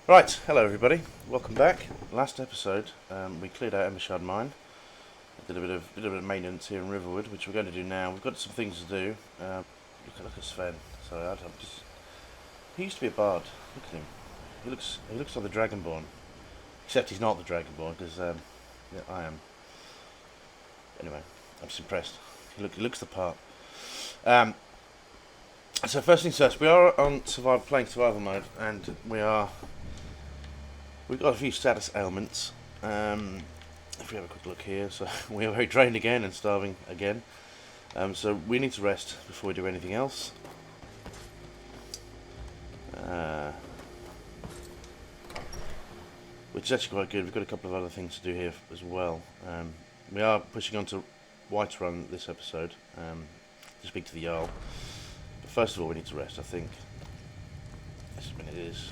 Right, hello everybody, welcome back. Last episode, we cleared out Embershard Mine. Did a bit of maintenance here in Riverwood, which we're going to do now. We've got some things to do. Look at Sven. Sorry, he used to be a bard. Look at him. He looks like the Dragonborn, except he's not the Dragonborn because yeah, I am. Anyway, I'm just impressed. He looks the part. So first things first, we are on playing survival mode, and we've got a few status ailments. If we have a quick look here, so we are very drained again and starving again. So we need to rest before we do anything else. Which is actually quite good. We've got a couple of other things to do here as well. We are pushing on to Whiterun this episode to speak to the Jarl. But first of all, we need to rest, I think. It is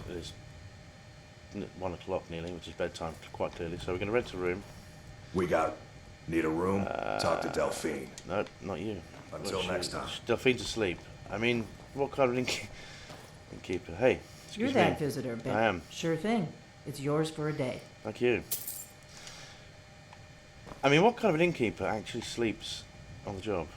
1 o'clock nearly, which is bedtime quite clearly. So we're going to rent a room. Need a room? Talk to Delphine. No, not you. Until next time. Delphine's asleep. I mean, what kind of innkeeper? Hey, You're that visitor, Ben. I am. Sure thing. It's yours for a day. Thank you. I mean, what kind of an innkeeper actually sleeps on the job?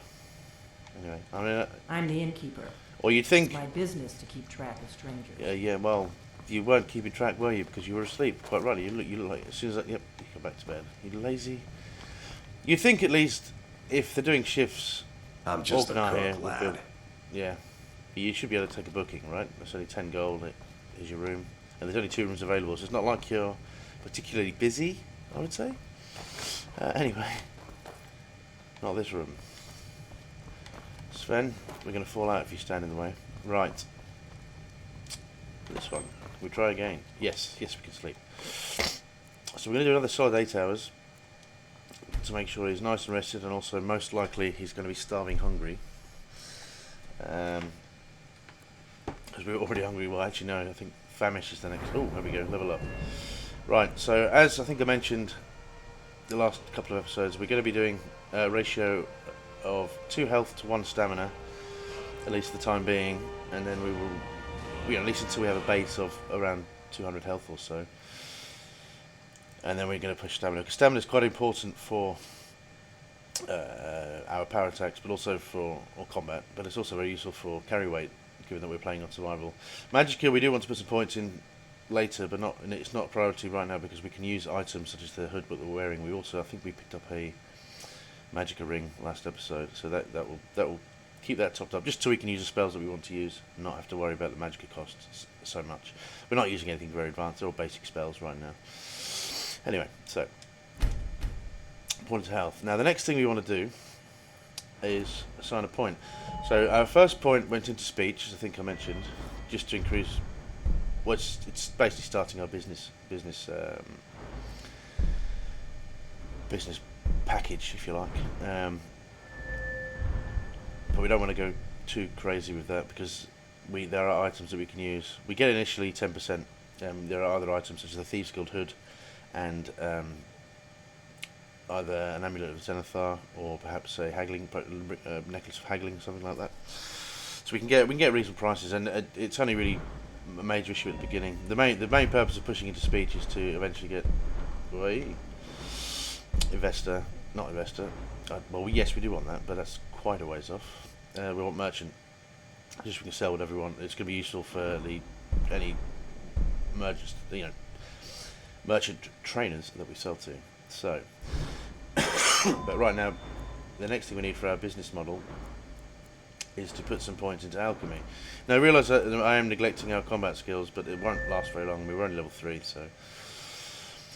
Anyway, I mean... I'm the innkeeper. Or you'd think... It's my business to keep track of strangers. Yeah, well, you weren't keeping track, were you? Because you were asleep, quite rightly. You look like... As soon as yep, you go back to bed. You lazy... You'd think at least, if they're doing shifts... I'm just a cook, lad. Yeah. You should be able to take a booking, right? That's only 10 gold, is your room. And there's only 2 rooms available, so it's not like you're particularly busy, I would say. Anyway. Not this room. Sven, we're going to fall out if you stand in the way. Right. This one. Can we try again? Yes, we can sleep. So we're going to do another solid 8 hours to make sure he's nice and rested, and also most likely he's going to be starving hungry. Because we're already hungry. Well, actually no, I think famish is the next. Oh, there we go, level up. Right, so as I think I mentioned the last couple of episodes, we're going to be doing a ratio of 2 health to 1 stamina, at least for the time being, and then we will, at least until we have a base of around 200 health or so. And then we're going to push stamina, because stamina is quite important for our power attacks, but also for combat. But it's also very useful for carry weight, given that we're playing on survival. Magic skill, we do want to put some points in later, but it's not a priority right now because we can use items such as the hood that we're wearing. We also, I think, we picked up a Magicka ring last episode, so that will keep that topped up, just so we can use the spells that we want to use, and not have to worry about the Magicka costs so much. We're not using anything very advanced; they're all basic spells right now. Anyway, so point to health. Now the next thing we want to do is assign a point. So our first point went into speech, as I think I mentioned, just to increase. Well, it's basically starting our business package, if you like. But we don't want to go too crazy with that because there are items that we can use. We get initially 10%. There are other items such as the Thieves Guild hood and either an amulet of Zenithar or perhaps a haggling necklace of haggling, something like that. So we can get reasonable prices, and it's only really a major issue at the beginning. The main purpose of pushing into speech is to eventually get investor, not investor. Well, yes, we do want that, but that's quite a ways off. We want merchant. Just we can sell whatever we want. It's going to be useful for any merchants, merchant trainers that we sell to. So, but right now, the next thing we need for our business model is to put some points into alchemy. Now I realise that I am neglecting our combat skills, but it won't last very long. We're only level 3, so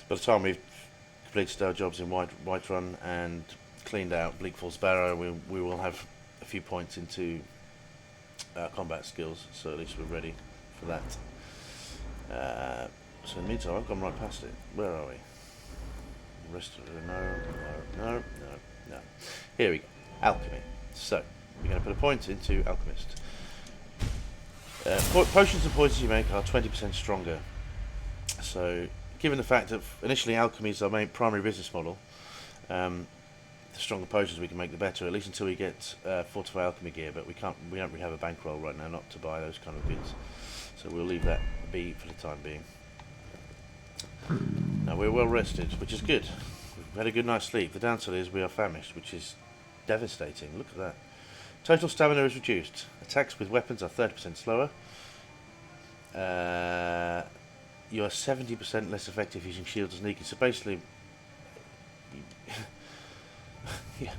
by the time we've completed our jobs in Whiterun and cleaned out Bleak Falls Barrow, we will have a few points into our combat skills, so at least we're ready for that. So in the meantime, I've gone right past it. Where are we? Rest of it. No. Here we go. Alchemy. So we're going to put a point into Alchemist. Potions and poisons you make are 20% stronger. So, given the fact that initially alchemy is our main primary business model, the stronger potions we can make, the better. At least until we get fortified alchemy gear. But we don't really have a bankroll right now not to buy those kind of goods. So we'll leave that be for the time being. No, we're well rested, which is good. We've had a good night's sleep. The downside is we are famished, which is devastating. Look at that. Total stamina is reduced. Attacks with weapons are 30% slower. You are 70% less effective using shields and sneaking. So basically, yeah,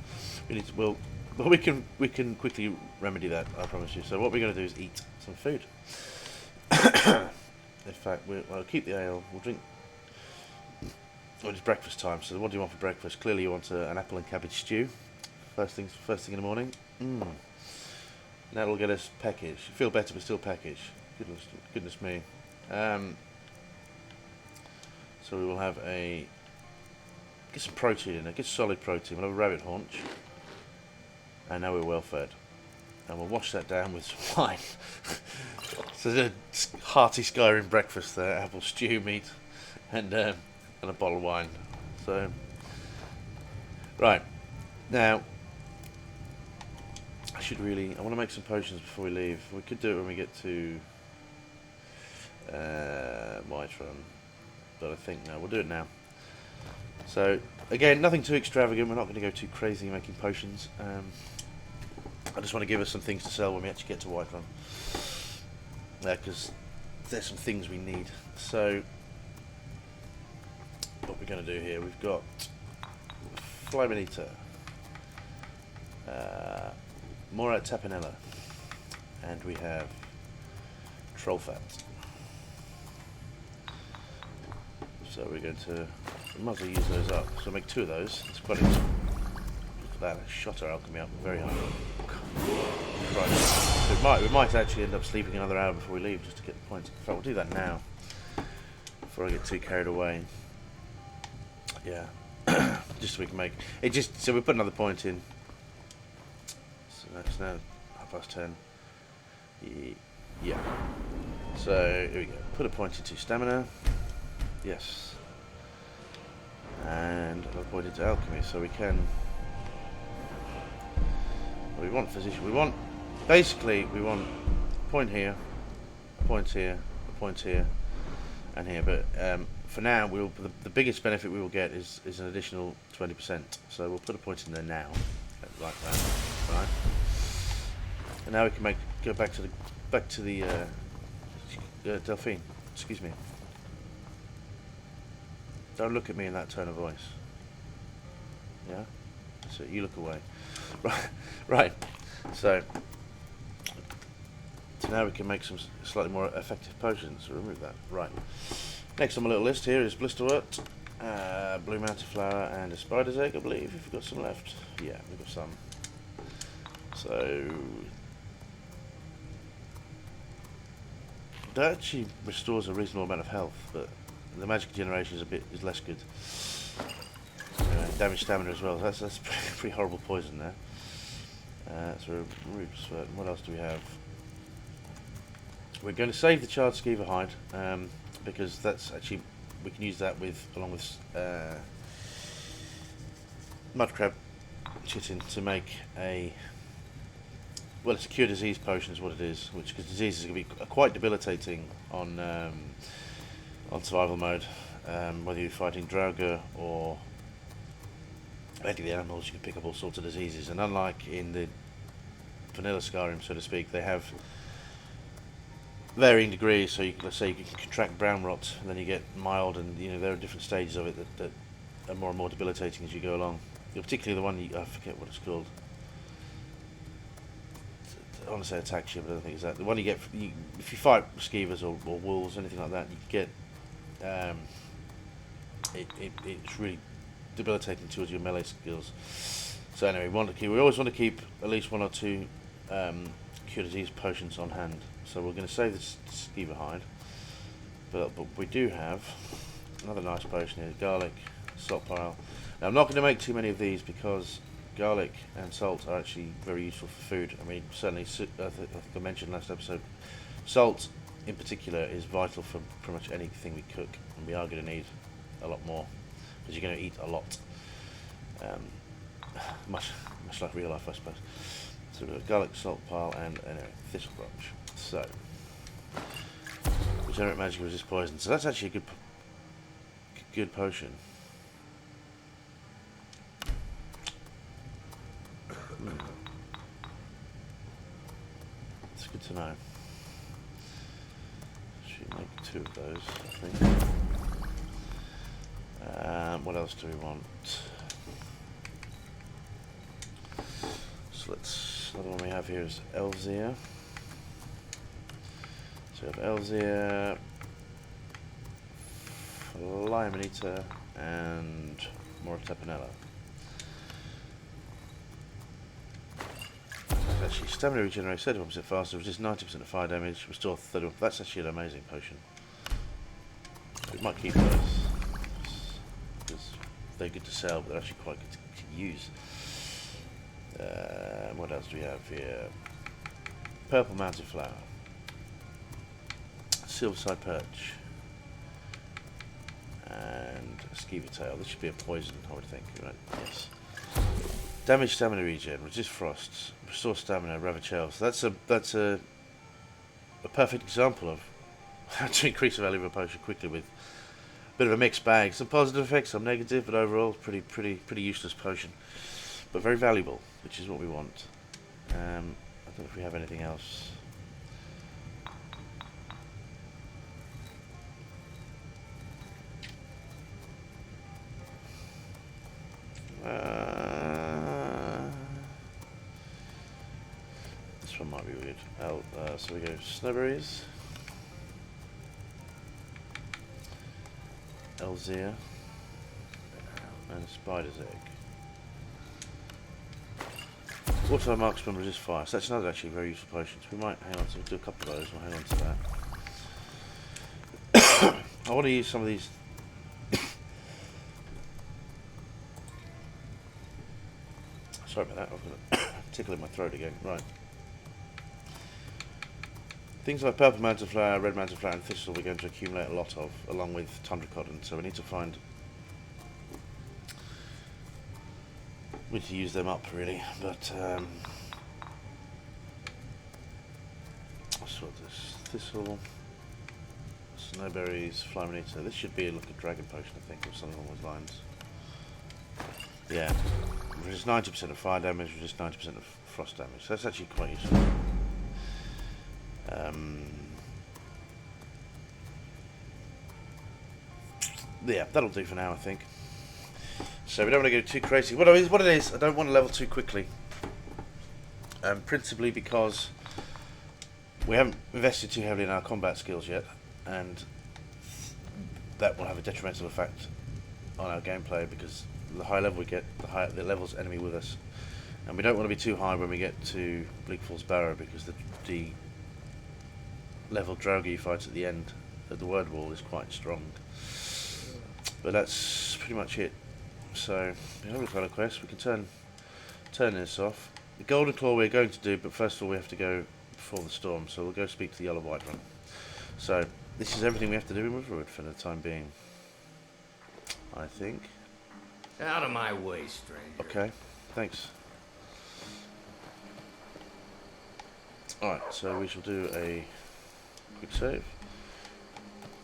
we need to. Well, we can quickly remedy that. I promise you. So what we're going to do is eat some food. In fact, we'll keep the ale. We'll drink. Well, it's breakfast time. So what do you want for breakfast? Clearly, you want an apple and cabbage stew. First thing in the morning. That'll get us peckish. Feel better, but still peckish. Goodness me. So we will have get some protein in there. Get solid protein. We'll have a rabbit haunch. And now we're well fed. And we'll wash that down with some wine. So there's a hearty Skyrim breakfast there. Apple stew, meat, and a bottle of wine. So, right. Now, I want to make some potions before we leave. We could do it when we get to Mitron. But I think, no, we'll do it now. So, again, nothing too extravagant. We're not going to go too crazy making potions. I just want to give us some things to sell when we actually get to Whiterun. Because there's some things we need. So, what we're going to do here, we've got Flymanita, Mora Tapinella, and we have Trollfat. So we're going to, we might as well use those up. So make 2 of those. It's quite interesting. Look at that, a shotter alchemy up very high. Right. So we might actually end up sleeping another hour before we leave just to get the points. In fact, we'll do that now before I get too carried away. Yeah, just so we can make it. So we put another point in. So that's now 10:30. Yeah. So here we go. Put a point into stamina. Yes. And another point into alchemy. So we can. We want physician. We want a point here, a point here, a point here, and here. But for now, the biggest benefit we will get is an additional 20%. So we'll put a point in there now, like that, right? And now we can go back to the Delphine. Excuse me. Don't look at me in that tone of voice. Yeah. So you look away. Right. So now we can make some slightly more effective potions. So remove that. Right. Next on my little list here is Blisterwort, Blue Mountain Flower, and a Spider's Egg, I believe, if we've got some left. Yeah, we've got some. So that actually restores a reasonable amount of health, but the magic generation is less good. Damage stamina as well. So that's pretty horrible poison there. So roots. What else do we have? We're going to save the charred skeever hide because that's actually we can use that along with mudcrab chitin to make it's a cure disease potion is what it is, because disease is going to be quite debilitating on survival mode, whether you're fighting Draugr or any of the animals. You can pick up all sorts of diseases, and unlike in the vanilla Skyrim, so to speak, they have varying degrees. So let's say you can contract brown rot, and then you get mild, and there are different stages of it that are more and more debilitating as you go along. Particularly the one I forget what it's called. I want to say attack ship, but I don't think it's that. The one you get if you fight skeevers or wolves, anything like that, you get it's really debilitating towards your melee skills. So anyway, we always want to keep at least 1 or 2 cure disease potions on hand. So we're going to save this skeever hide, but we do have another nice potion here: garlic, salt pile. Now I'm not going to make too many of these because garlic and salt are actually very useful for food. I mean, certainly, I think I mentioned last episode, salt in particular is vital for pretty much anything we cook, and we are going to need a lot more because you're going to eat a lot, much like real life, I suppose. So we've got garlic, salt pile, and anyway, thistle branch. So regenerate magic resist poison. So that's actually a good potion. It's good to know. Should make 2 of those, I think. What else do we want? So let's. Another one we have here is Elves Ear. So we have Elves Ear, Flyman Eater, and Mortapanella. Actually, stamina regenerates 31% faster, resist 90% of fire damage, restore 30%. That's actually an amazing potion. We might keep those because they're good to sell, but they're actually quite good to use. What else do we have here? Purple Mountain Flower, Silverside Perch, and a Skeever Tail. This should be a poison, I would think. Right? Yes. Damage, stamina regen, resist frosts, restore stamina, ravage health. So that's a perfect example of how to increase the value of a potion quickly with a bit of a mixed bag. Some positive effects, some negative, but overall pretty useless potion, but very valuable, which is what we want. I don't know if we have anything else. This one might be weird. So we go Snowberries, Elzir, and Spider's Egg. Auto Marksman resist fire. So that's another actually very useful potion. So we might hang on to do a couple of those. We'll hang on to that. I want to use some of these. Sorry about that. I've got a tickle in my throat again. Right. Things like Purple Mountain Flower, Red Mountain Flower, and Thistle we're going to accumulate a lot of, along with Tundra Cotton. So we need to find. We need to use them up really, but what's this? Thistle, Snowberries, Flyman Eater. This should be like a dragon potion, I think, or something along those lines. Yeah, resist 90% of fire damage, resist 90% of frost damage. So that's actually quite useful. Yeah, that'll do for now, I think. So we don't want to go too crazy. What it is, I don't want to level too quickly. Principally because we haven't invested too heavily in our combat skills yet, and that will have a detrimental effect on our gameplay because the higher level we get, the higher the level's enemy with us. And we don't want to be too high when we get to Bleak Falls Barrow because the level Drogi fights at the end of the word wall is quite strong. But that's pretty much it. So we have a kind of quest. We can turn this off. The Golden Claw we're going to do, but first of all we have to go before the storm. So we'll go speak to the Yellow White One. So this is everything we have to do in Riverwood for the time being, I think. Out of my way, stranger. Okay, thanks. Alright, so we shall do a quick save.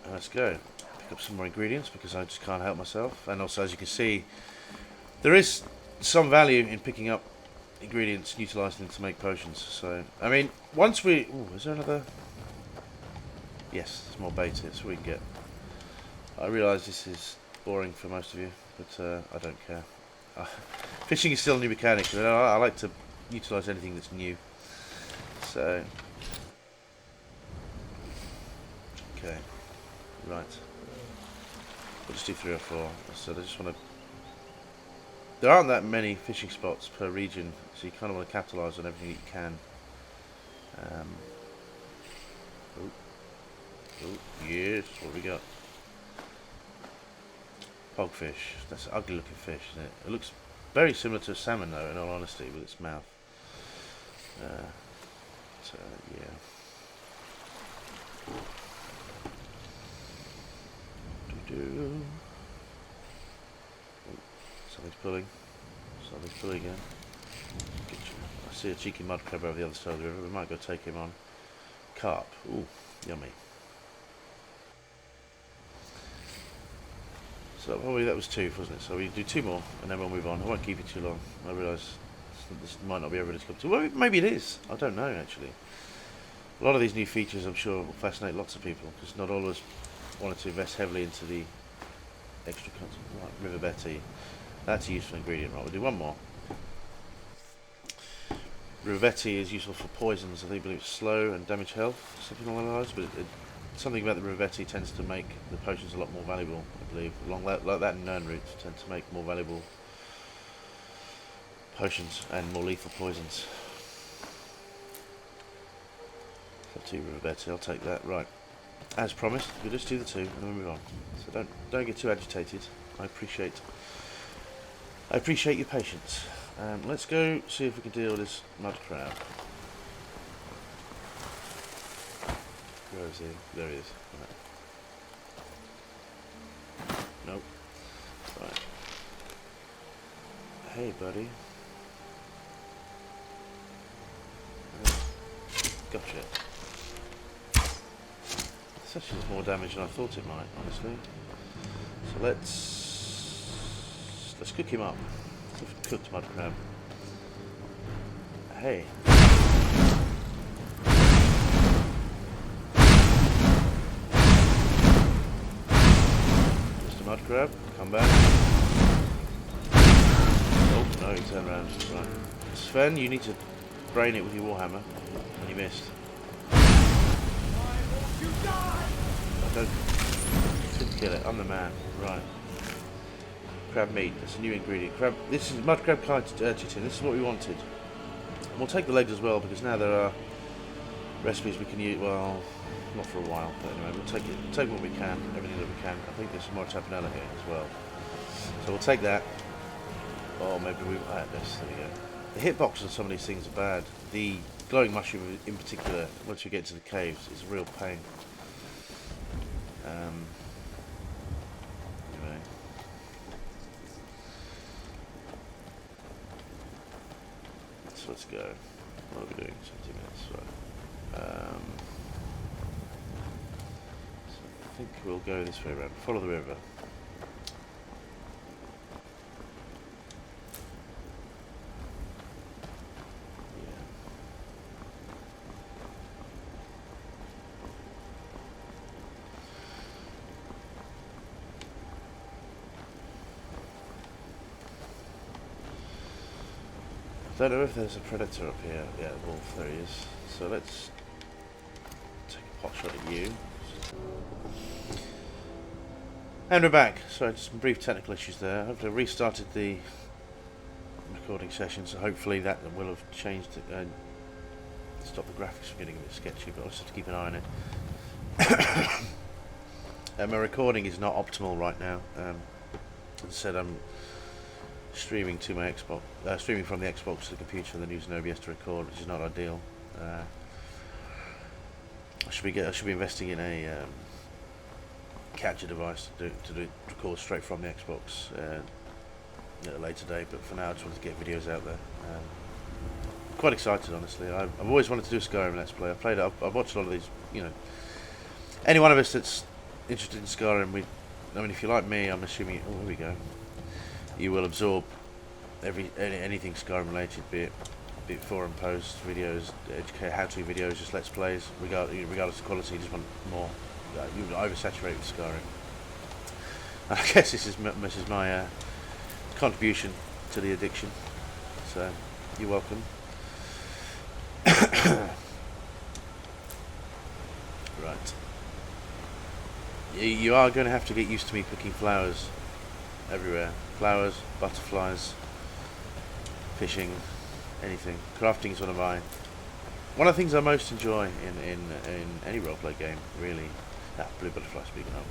And let's go. Pick up some more ingredients because I just can't help myself. And also, as you can see, there is some value in picking up ingredients and utilising them to make potions. So, I mean, once we... Ooh, is there another... Yes, there's more bait here, so we can get... I realise this is boring for most of you, but I don't care. Fishing is still a new mechanic, but I like to utilise anything that's new. So... Okay. Right. We'll just do 3 or 4. So I just want to... There aren't that many fishing spots per region, so you kind of want to capitalise on everything you can. Oh, yes, what have we got? Hogfish. That's an ugly looking fish, isn't it? It looks very similar to a salmon though, in all honesty, with its mouth. So, yeah. Oh, something's pulling. Something's pulling again. I see a cheeky mud crab over the other side of the river. We might go take him on. Carp. Ooh, yummy. So probably that was 2, wasn't it? So we do 2 more, and then we'll move on. I won't keep it too long. I realise this might not be everybody's cup of tea. Well, maybe it is. I don't know, actually. A lot of these new features, I'm sure, will fascinate lots of people, because not all of us wanted to invest heavily into the extra content. Right, River Betty. That's a useful ingredient. Right, we'll do 1 more. River Betty is useful for poisons. I believe it's slow and damage health, something along those lines, but something about the River Betty tends to make the potions a lot more valuable, I believe. Like that and Nern roots tend to make more valuable potions and more lethal poisons. So 2 River Betty, I'll take that. Right, as promised, we'll just do the 2 and then we'll move on. So don't get too agitated. I appreciate your patience. Let's go see if we can deal with this mud crab. Where is he? There he is. Right. Nope. Right. Hey, buddy. Gotcha. This actually does more damage than I thought it might, honestly. So let's cook him up. So cooked mud crab. Hey. Mr. Mud Crab, come back. Oh, no, he turned around. Right. Sven, you need to brain it with your warhammer. And you missed. I didn't kill it, I'm the man. Right. Crab meat, that's a new ingredient. This is mud crab chitin, this is what we wanted. And we'll take the legs as well, because now there are recipes we can use. Well, not for a while, but anyway, we'll take what we can, everything that we can. I think there's some more tapenella here as well. So we'll take that. Or maybe we add this, there we go. The hitboxes on some of these things are bad. The glowing mushroom in particular, once we get to the caves, is a real pain. Anyway. So let's go. What are we doing? 20 minutes, right. So I think we'll go this way around. Follow the river. Don't know if there's a predator up here. Yeah, the wolf, there he is. So let's take a pot shot at you. And we're back. Sorry, just some brief technical issues there. I've restarted the recording session, so hopefully that will have changed it and stopped the graphics from getting a bit sketchy, but I'll just have to keep an eye on it. My recording is not optimal right now. As I said, I'm streaming to my Xbox, streaming from the Xbox to the computer, and then using OBS to record, which is not ideal. I should be investing in a capture device to record straight from the Xbox at a later date. But for now, I just wanted to get videos out there. Quite excited, honestly. I've always wanted to do a Skyrim Let's Play. I've watched a lot of these. You know, any one of us that's interested in Skyrim, I mean, if you're like me, I'm assuming. Oh, here we go. You will absorb anything Skyrim related, be it forum posts, videos, how-to videos, just let's plays, regardless of quality. You just want more. You would oversaturate with Skyrim. I guess this is my contribution to the addiction. So you're welcome. Right. You are going to have to get used to me picking flowers everywhere. Flowers, butterflies, fishing, anything. Crafting is one of the things I most enjoy in any roleplay game, really. Blue butterfly, speaking of.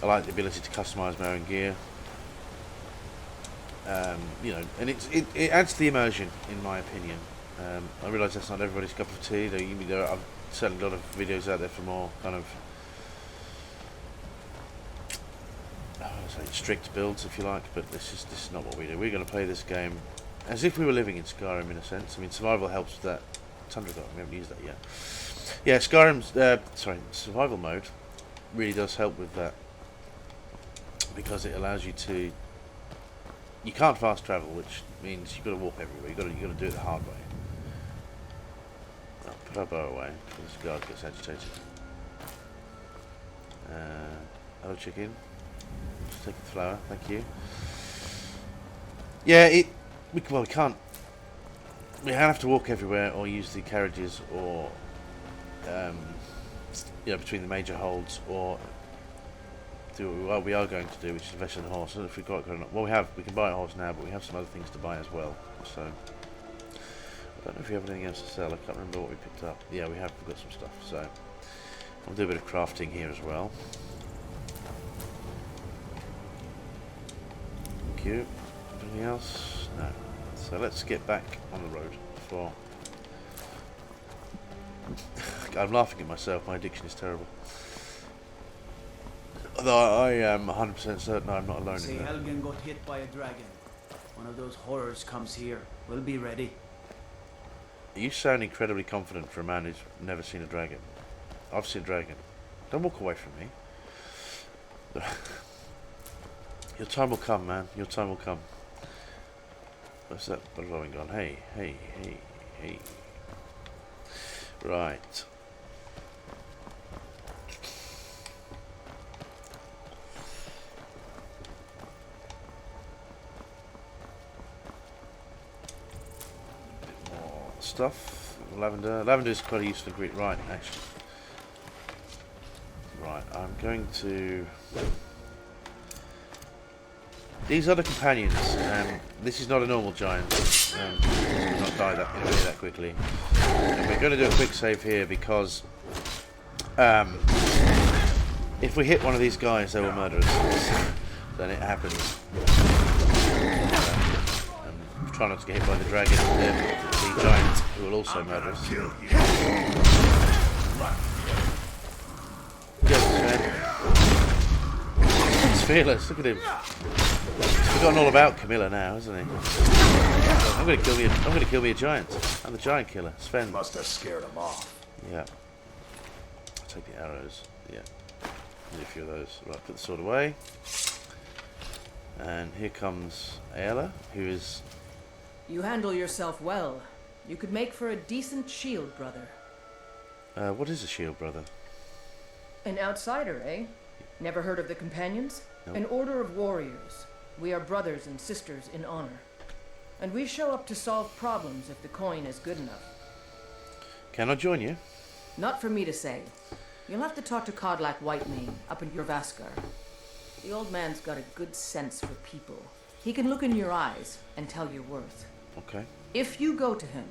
I like the ability to customise my own gear. You know, and it adds to the immersion, in my opinion. I realise that's not everybody's cup of tea. There are certainly a lot of videos out there for more kind of strict builds, if you like, but this is not what we do. We're going to play this game as if we were living in Skyrim, in a sense. I mean, survival helps with that. Tundra God, we haven't used that yet. Yeah, Skyrim's survival mode really does help with that. because it allows you to. You can't fast travel, which means you've got to walk everywhere. You've got to do it the hard way. I'll put our bow away before this guard gets agitated. Hello, chicken. Just take the flower, thank you. Yeah, we can't. We have to walk everywhere, or use the carriages, or between the major holds, or do what we are going to do, which is invest in the horse. I don't know if we've got enough. Well, we can buy a horse now, but we have some other things to buy as well. So I don't know if we have anything else to sell. I can't remember what we picked up. Yeah, we've got some stuff. So I'll do a bit of crafting here as well. Thank you. Anything else? No. So let's get back on the road before. I'm laughing at myself. My addiction is terrible. Although I am 100% certain I'm not alone in that. Helgen got hit by a dragon. One of those horrors comes here. We'll be ready. You sound incredibly confident for a man who's never seen a dragon. I've seen a dragon. Don't walk away from me. Your time will come, man. Your time will come. What's that blowing on? Hey. Right. Stuff. Lavender. Lavender is quite a useful ingredient. Right, actually. Right, I'm going to. These other companions. This is not a normal giant. Will not die that quickly. And we're going to do a quick save here because if we hit one of these guys, they will murder us. Then it happens. Try not to get hit by the dragon, the giant, who will also murder us. He's fearless. Look at him. He's forgotten all about Camilla now, hasn't he? I'm going to kill me a giant. I'm the giant killer. Sven must have scared him off. Yeah. I'll take the arrows. Yeah. Need a few of those. Right, put the sword away. And here comes Ayla, who is. You handle yourself well. You could make for a decent shield, brother. What is a shield, brother? An outsider, eh? Never heard of the Companions? Nope. An order of warriors. We are brothers and sisters in honor. And we show up to solve problems if the coin is good enough. Can I join you? Not for me to say. You'll have to talk to Kodlak Whitemane up in Jorvaskar. The old man's got a good sense for people. He can look in your eyes and tell your worth. Okay. If you go to him,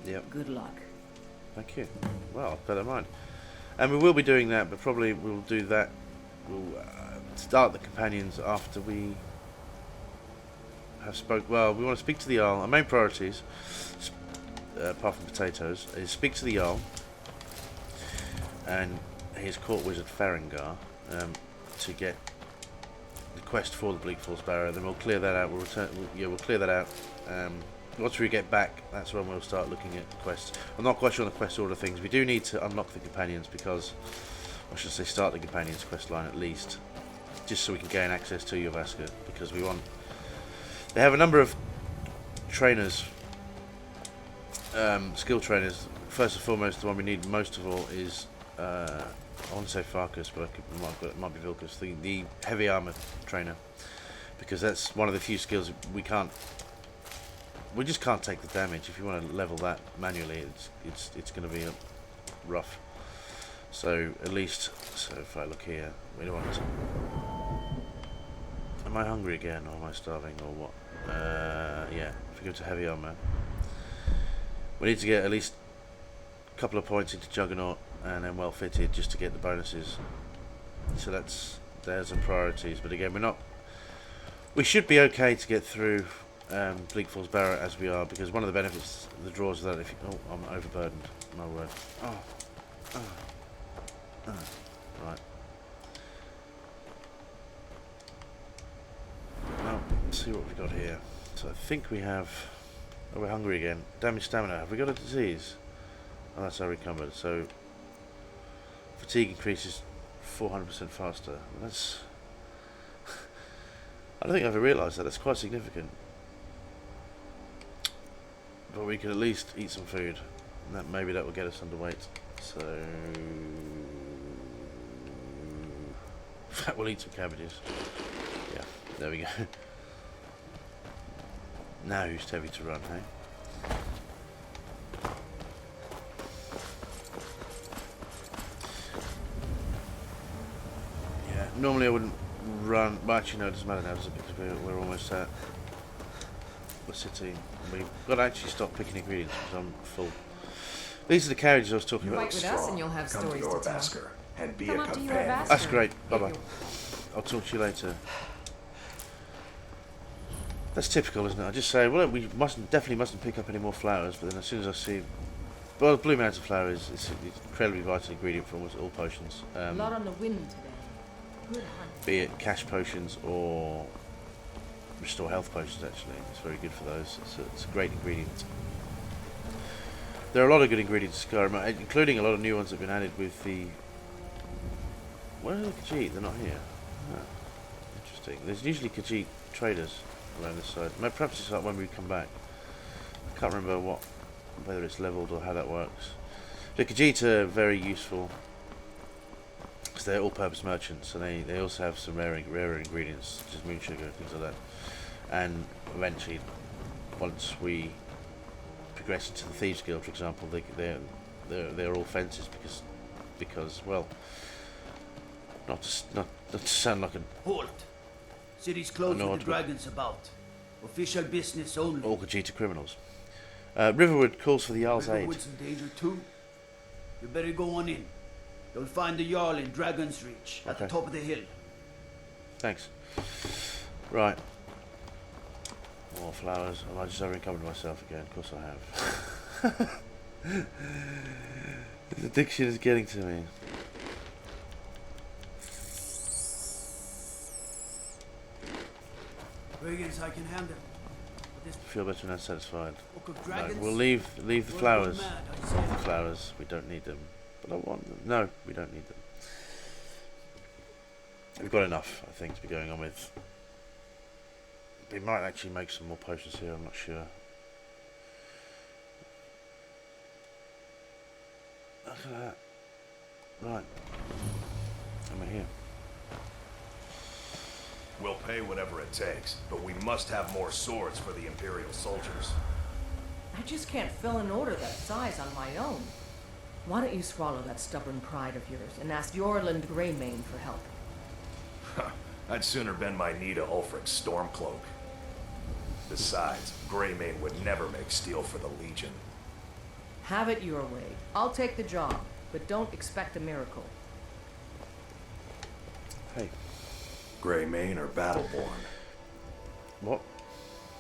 Yep. good luck. Thank you. Well, I'll bear that in mind. And we will be doing that, but probably we'll do that. We'll start the companions after we have spoke. Well, we want to speak to the Jarl. Our main priorities, apart from potatoes, is speak to the Jarl and his court wizard Farengar to get the quest for the Bleak Falls Barrow. Then we'll clear that out. We'll clear that out. Once we get back, that's when we'll start looking at the quests. I'm not quite sure on the quest order things. We do need to unlock the companions because, I should say, start the companions quest line at least, just so we can gain access to Jorvaskar, because we want. They have a number of trainers, skill trainers. First and foremost, the one we need most of all is I want to say Falkrief, but it might be Vilkas, the heavy armor trainer, because that's one of the few skills we can't. We just can't take the damage. If you want to level that manually, it's going to be rough. So at least, if I look here, we don't want to. Am I hungry again, or am I starving, or what? Yeah. If we go to heavy armor, we need to get at least a couple of points into Juggernaut, and then well fitted just to get the bonuses. So there's some priorities. But again, we should be okay to get through Bleak Falls Barrow as we are, because one of the benefits, the draws of that, if you, I'm overburdened, my word. Right. Well, let's see what we've got here. So I think we have. Oh, we're hungry again. Damaged stamina. Have we got a disease? Oh, that's how recovered. So fatigue increases 400% faster. I don't think I ever realised that. That's quite significant. But we could at least eat some food. And that maybe that will get us underweight. So in fact, we'll eat some cabbages. Yeah, there we go. Now who's heavy to run, hey? Yeah, normally I wouldn't run, but actually no, it doesn't matter now, does it? Because we're almost at the city. We've got to actually stop picking ingredients because I'm full. These are the carriages I was talking Fight about. with us and you'll have Come to stories your to tell. Vasker and be Come a up to your companion. Vasker. That's great. Bye bye. If I'll talk to you later. That's typical, isn't it? I just say, well, we definitely mustn't pick up any more flowers. But then as soon as I see, well, the blue mountain flower it's an incredibly vital ingredient for almost all potions. A lot on the wind today. Good hunt. Be it cash potions or restore health potions. Actually, it's very good for those. It's a great ingredient. There are a lot of good ingredients in Skyrim, including a lot of new ones that have been added with the. Where are the Khajiit? They're not here. Oh, interesting. There's usually Khajiit traders around this side. Perhaps it's like when we come back. I can't remember whether it's leveled or how that works. The Khajiit are very useful because they're all-purpose merchants, and they also have some rarer ingredients, such as moon sugar, things like that. And eventually, once we progress into the Thieves Guild, for example, they're all fences because well, not to sound like Halt! City's closed know with what the to- dragons about. Official business only. all Khajiit are criminals. Riverwood calls for the Jarl's aid. Riverwood's in danger too. You better go on in. You'll find the Jarl in Dragon's Reach, at the Okay. top of the hill. Thanks. Right. More flowers. Am I just over-encumbered myself again? Of course I have. This addiction is getting to me. Dragons I can handle. But this Feel better now satisfied. book of Right, dragons... we'll leave the will go flowers. mad, I Leave say. the flowers. We don't need them. But I want them. No, we don't need them. We've got enough, I think, to be going on with. We might actually make some more potions here, I'm not sure. Look at that. Right. And we're here. We'll pay whatever it takes, but we must have more swords for the Imperial soldiers. I just can't fill an order that size on my own. Why don't you swallow that stubborn pride of yours and ask Yorland Greymane for help? I'd sooner bend my knee to Ulfric's Stormcloak. Besides, Greymane would never make steel for the Legion. Have it your way. I'll take the job, but don't expect a miracle. Hey. Greymane or Battleborn? What?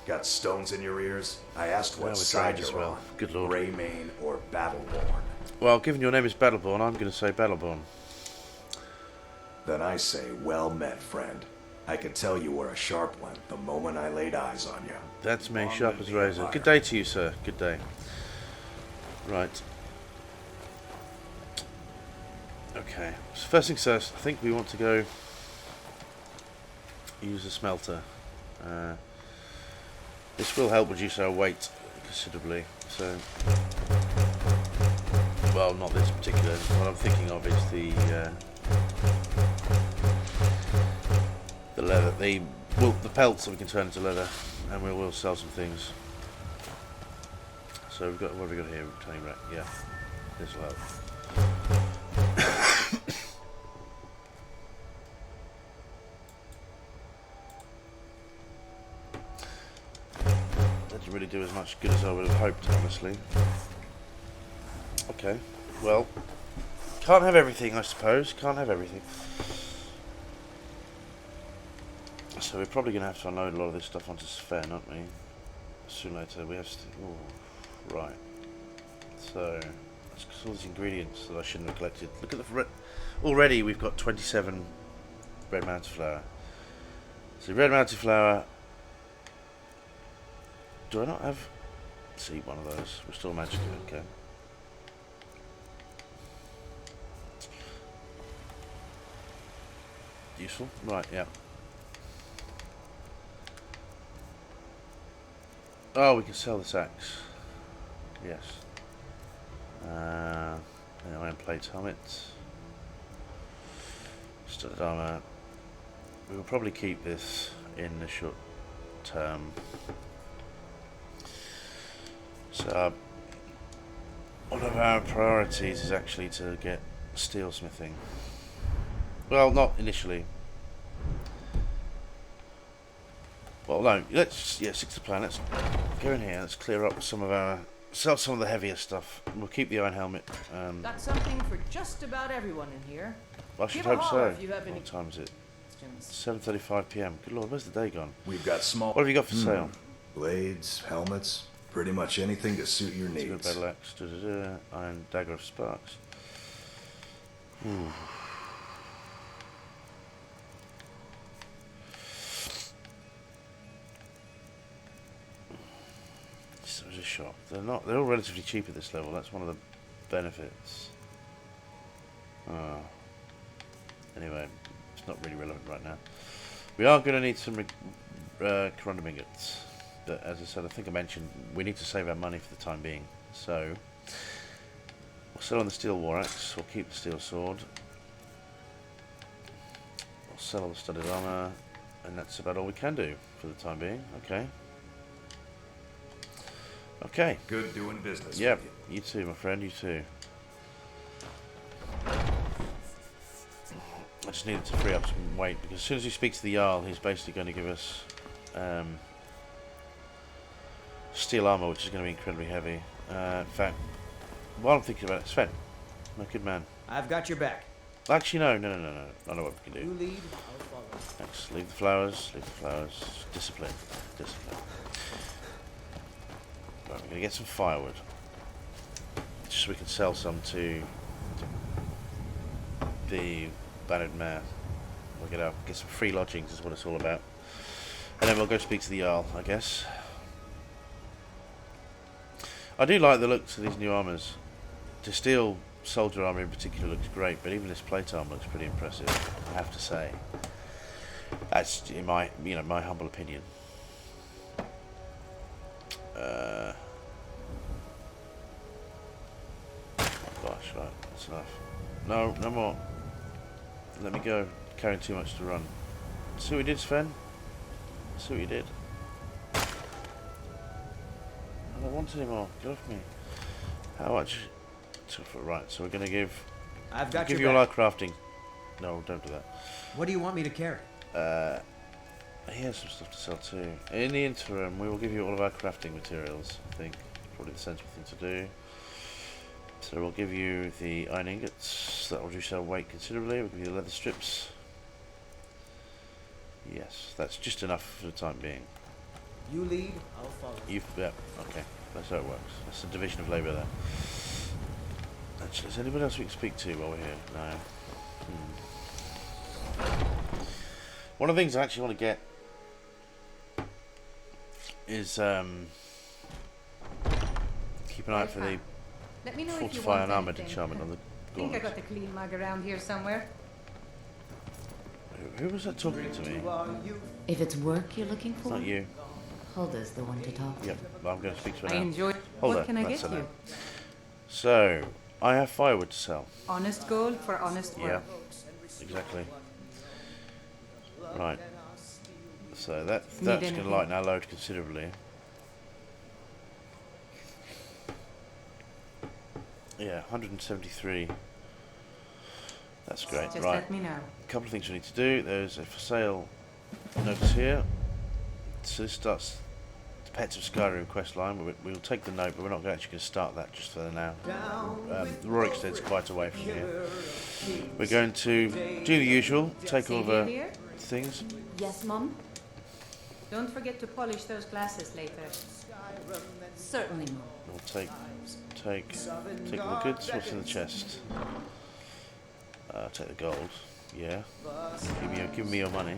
Got stones in your ears? I asked Well, what we're side dragged as you're well. on. Good lord. Greymane or Battleborn? Well, given your name is Battleborn, I'm going to say Battleborn. Then I say, well met, friend. I could tell you were a sharp one the moment I laid eyes on you. That's me, Long sharp live as the a razor. Empire. Good day to you, sir. Good day. Right. Okay. So first things first, I think we want to go use the smelter. This will help reduce our weight considerably. So, well, not this particular. What I'm thinking of is the leather, the pelts that we can turn into leather, and we will sell some things. So we've got, what have we got here? Tiny rack, yeah. This will help. That didn't really do as much good as I would have hoped, honestly. Okay, well, can't have everything, I suppose. Can't have everything. So we're probably going to have to unload a lot of this stuff onto Sven, aren't we? Sooner or later, we have to... Oh, right. So, let's get all these ingredients that I shouldn't have collected. Look at the... Already we've got 27 red mountain flower. So red mountain flower... Do I not have... Let's see, one of those. Restore magic, okay. Useful? Right, yeah. Oh, we can sell this axe. Yes. Iron plate helmet. Studded armor. We will probably keep this in the short term. So, one of our priorities is actually to get steelsmithing. Well, not initially. Well, no, stick to the plan. Let's go in here. Let's clear up sell some of the heavier stuff. We'll keep the iron helmet. Got something for just about everyone in here. I should Give a hope holler so. if you have any What time is it? questions. 7:35 p.m. Good lord, where's the day gone? We've got small What have you got for sale? blades, helmets, pretty much anything to suit your It's a good needs. battle axe. Iron dagger of sparks. Ooh. This was a shock. They're all relatively cheap at this level. That's one of the benefits. Anyway, it's not really relevant right now. We are going to need some corundum ingots. But as I said, I think I mentioned, we need to save our money for the time being. So, we'll sell on the steel war axe. We'll keep the steel sword. We'll sell all the studded armor. And that's about all we can do for the time being. Okay. Okay. Good doing business. Yeah, with you. you too, my friend, you too. I just needed to free up some weight because as soon as we speak to the Jarl, he's basically going to give us steel armor, which is going to be incredibly heavy. In fact, while I'm thinking about it, Sven, my good man. I've got your back. Actually, no. I know what we can You do. lead, I'll follow. Thanks. Leave the flowers. Discipline. Right, we're going to get some firewood. Just so we can sell some to the Bannered Mare. We'll get some free lodgings is what it's all about. And then we'll go speak to the Jarl, I guess. I do like the looks of these new armours. The steel soldier armour in particular looks great, but even this plate armour looks pretty impressive, I have to say. That's in my my humble opinion. Oh gosh, right, that's enough. No more. Let me go. Carrying too much to run. See what you did, Sven? See what you did? I don't want any more. Get off me. How much? 2 foot, right. So we're gonna give. I've got Give your you all our back. crafting. No, don't do that. What do you want me to carry? Here's some stuff to sell too. In the interim, we will give you all of our crafting materials. I think probably the sensible thing to do. So we'll give you the iron ingots. That will reduce our weight considerably. We'll give you the leather strips. Yes, that's just enough for the time being. You lead, I'll follow. Yeah, okay. That's how it works. That's the division of labour there. Actually, is anybody else we can speak to while we're here? No. One of the things I actually want to get is keep an eye out for the Let me know if you fortify want and armoured anything. enchantment on the I think I gauntlets. got the clean mug around here somewhere. Who was that talking to me? If it's work you're looking It's for, not you. Hulda's the one to talk to. Yep, well, I'm going to speak to her I now. enjoy. Hold What on, can I that's get her you? now. So, I have firewood to sell. Honest gold for honest Yeah, work. exactly. Right. So that's Need going to anything? lighten our load considerably. Yeah, 173. That's great. Just Right. let me know. A couple of things we need to do. There's a for sale notice here. So this starts the Pets of Skyrim quest line. We'll take the note, but we're not actually going to start that just for now. The Roar extends quite away from here. We're going to do the usual, take all of Xavier our here? things. Yes, Mum? Don't forget to polish those glasses later. Certainly, Mum. We'll take all the goods. What's in the chest? Take the gold. Yeah. Give me your money.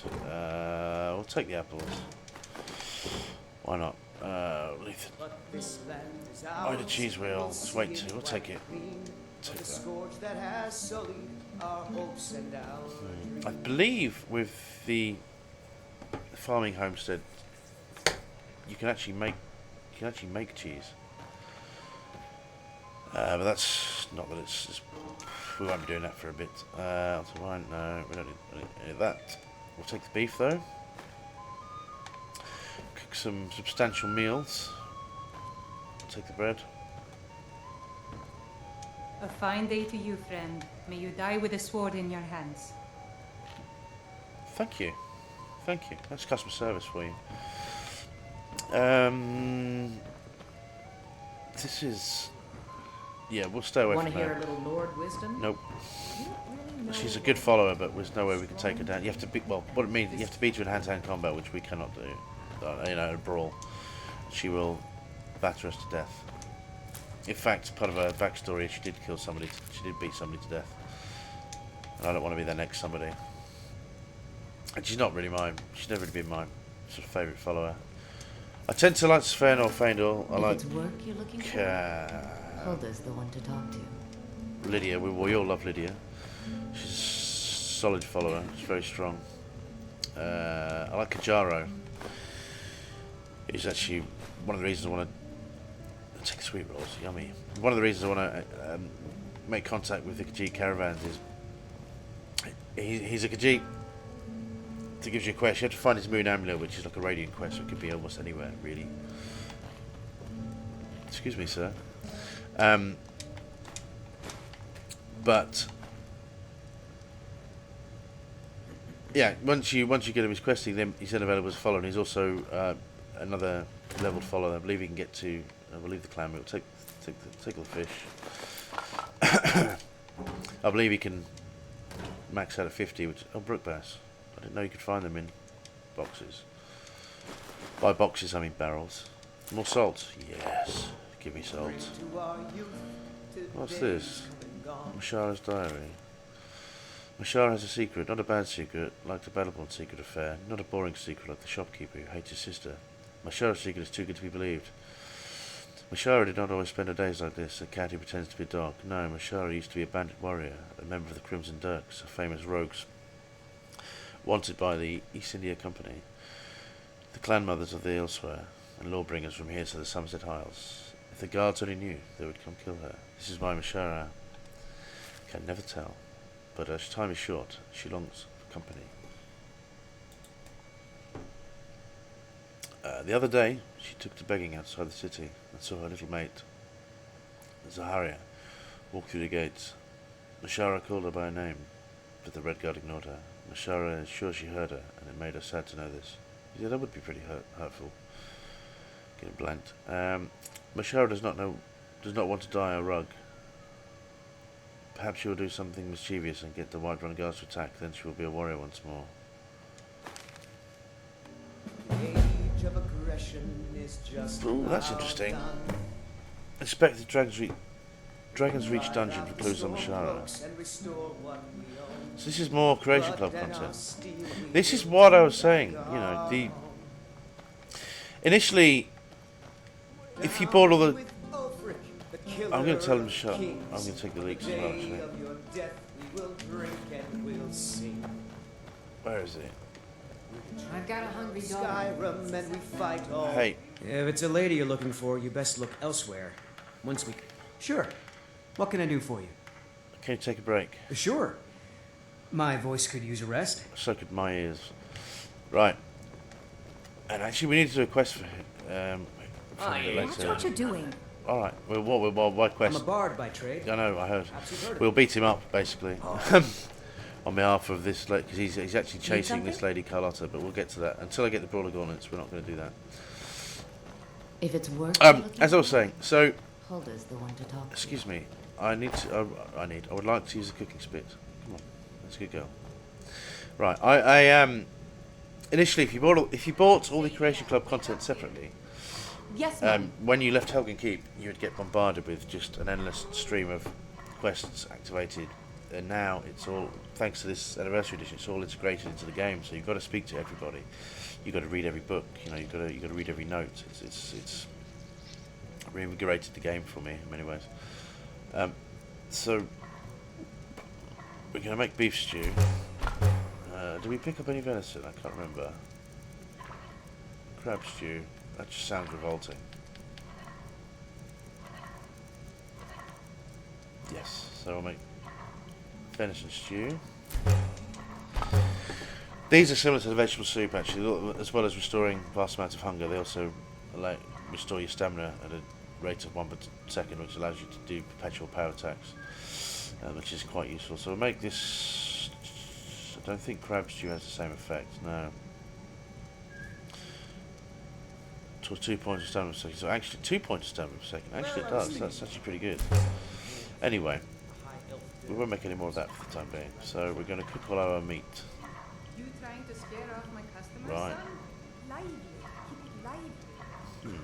We'll take the apples. Why not? Leave the the cheese wheel. Let's wait two. We'll take it. Take that. I believe with the farming homestead you can actually make cheese. But that's not that it's we won't be doing that for a bit. No, we don't need any of that. We'll take the beef though. Cook some substantial meals. Take the bread. A fine day to you, friend. May you die with a sword in your hands. Thank you. Thank you. That's customer service for you. This is... Yeah, we'll stay away Want from to hear her. a little Lord wisdom? Nope. You don't really know She's a good follower, but there's no way we can take her down. You have to beat... Well, what it means, you have to beat her in hand-to-hand combat, which we cannot do. You know, in a brawl. She will batter us to death. In fact, part of her backstory, she did kill somebody. She did beat somebody to death. And I don't want to be their next somebody. And she's not really mine. She's never really been my sort of favourite follower. I tend to like Sven or Feindor. I If like it's work you're looking for, Hulda's the one to talk to. Lydia. We all love Lydia. She's a solid follower. She's very strong. I like Kajaro. He's actually one of the reasons I want to take sweet rolls. Yummy. One of the reasons I want to make contact with the Khajiit caravans is he's a Khajiit that gives you a quest. You have to find his moon amulet, which is like a radiant quest, so it could be almost anywhere, really. Excuse me, sir. But yeah, once you get him his questing, then he's then available as a follower, and he's also another leveled follower. I believe he can get to. I believe the clan will take the fish. I believe he can max out at 50. Which brook bass. I didn't know you could find them in boxes. By boxes, I mean barrels. More salt? Yes. Give me salt. What's this? Mashara's diary. Mashara has a secret, not a bad secret, like the Battleborn secret affair, not a boring secret like the shopkeeper who hates his sister. Mashara's secret is too good to be believed. Mashara did not always spend her days like this, a cat who pretends to be a dog. No, Mashara used to be a bandit warrior, a member of the Crimson Dirks, a famous rogues wanted by the East India Company, the clan mothers of the Elsewhere, and lawbringers from here to the Somerset Isles. If the guards only knew, they would come kill her. This is why Mashara can never tell, but as time is short, she longs for company. The other day, she took to begging outside the city and saw her little mate, Zaharia, walk through the gates. Mashara called her by her name, but the Red Guard ignored her. Mashara is sure she heard her, and it made her sad to know this. Yeah, that would be pretty hurtful. Getting blanked. Mashara does not want to die a rug. Perhaps she will do something mischievous and get the Whiterun Guards to attack, then she will be a warrior once more. Of aggression is just Ooh, that's interesting. Inspect the Dragon's Reach dungeon for clues on Mashara. So this is more Creation Club content. This is what I was saying, you know, initially, if you bought all the... I'm going to tell him to shut up. I'm going to take the leaks as well, actually. Where is it? I've got a hungry dog. Skyrim and we fight all. Hey, If it's a lady you're looking for, you best look elsewhere. Once we... Sure. What can I do for you? can you take a break? Sure. My voice could use a rest. So could my ears. Right. And actually, we need to do a quest for him. Oh, yeah. Watch what you're doing. All right. Well, what I'm quest? a bard by trade. I know. I heard. Perhaps you've heard of We'll it. beat him up, basically, on behalf of this, because he's actually chasing this lady Carlotta. But we'll get to that. Until I get the Brawler Gauntlets, we're not going to do that. If it's work you're looking As I was saying, so Hulda's the one to talk to. excuse me. I would like to use a cooking spit. Come on, that's a good girl. Right. I initially, if you bought all the Creation Club content separately, Yes, ma'am. when you left Helgen Keep, you would get bombarded with just an endless stream of quests activated, and now it's all, thanks to this Anniversary Edition, it's all integrated into the game. So you've got to speak to everybody, you've got to read every book, you've got to read every note. It's reinvigorated the game for me in many ways. So we're going to make beef stew. Did we pick up any venison? I can't remember. Crab stew. That just sounds revolting. Yes, so we'll make venison stew. These are similar to the vegetable soup actually, as well as restoring vast amounts of hunger. They also restore your stamina at a rate of 1 per second, which allows you to do perpetual power attacks, which is quite useful. So we'll make this. I don't think crab stew has the same effect. No. To 2 points of stamina per second. So actually 2 points of stamina per second. Actually it does. That's actually pretty good. Anyway, we won't make any more of that for the time being. So we're going to cook all our meat. You trying to scare off my customers, Right. son? Lively. Keep it lively.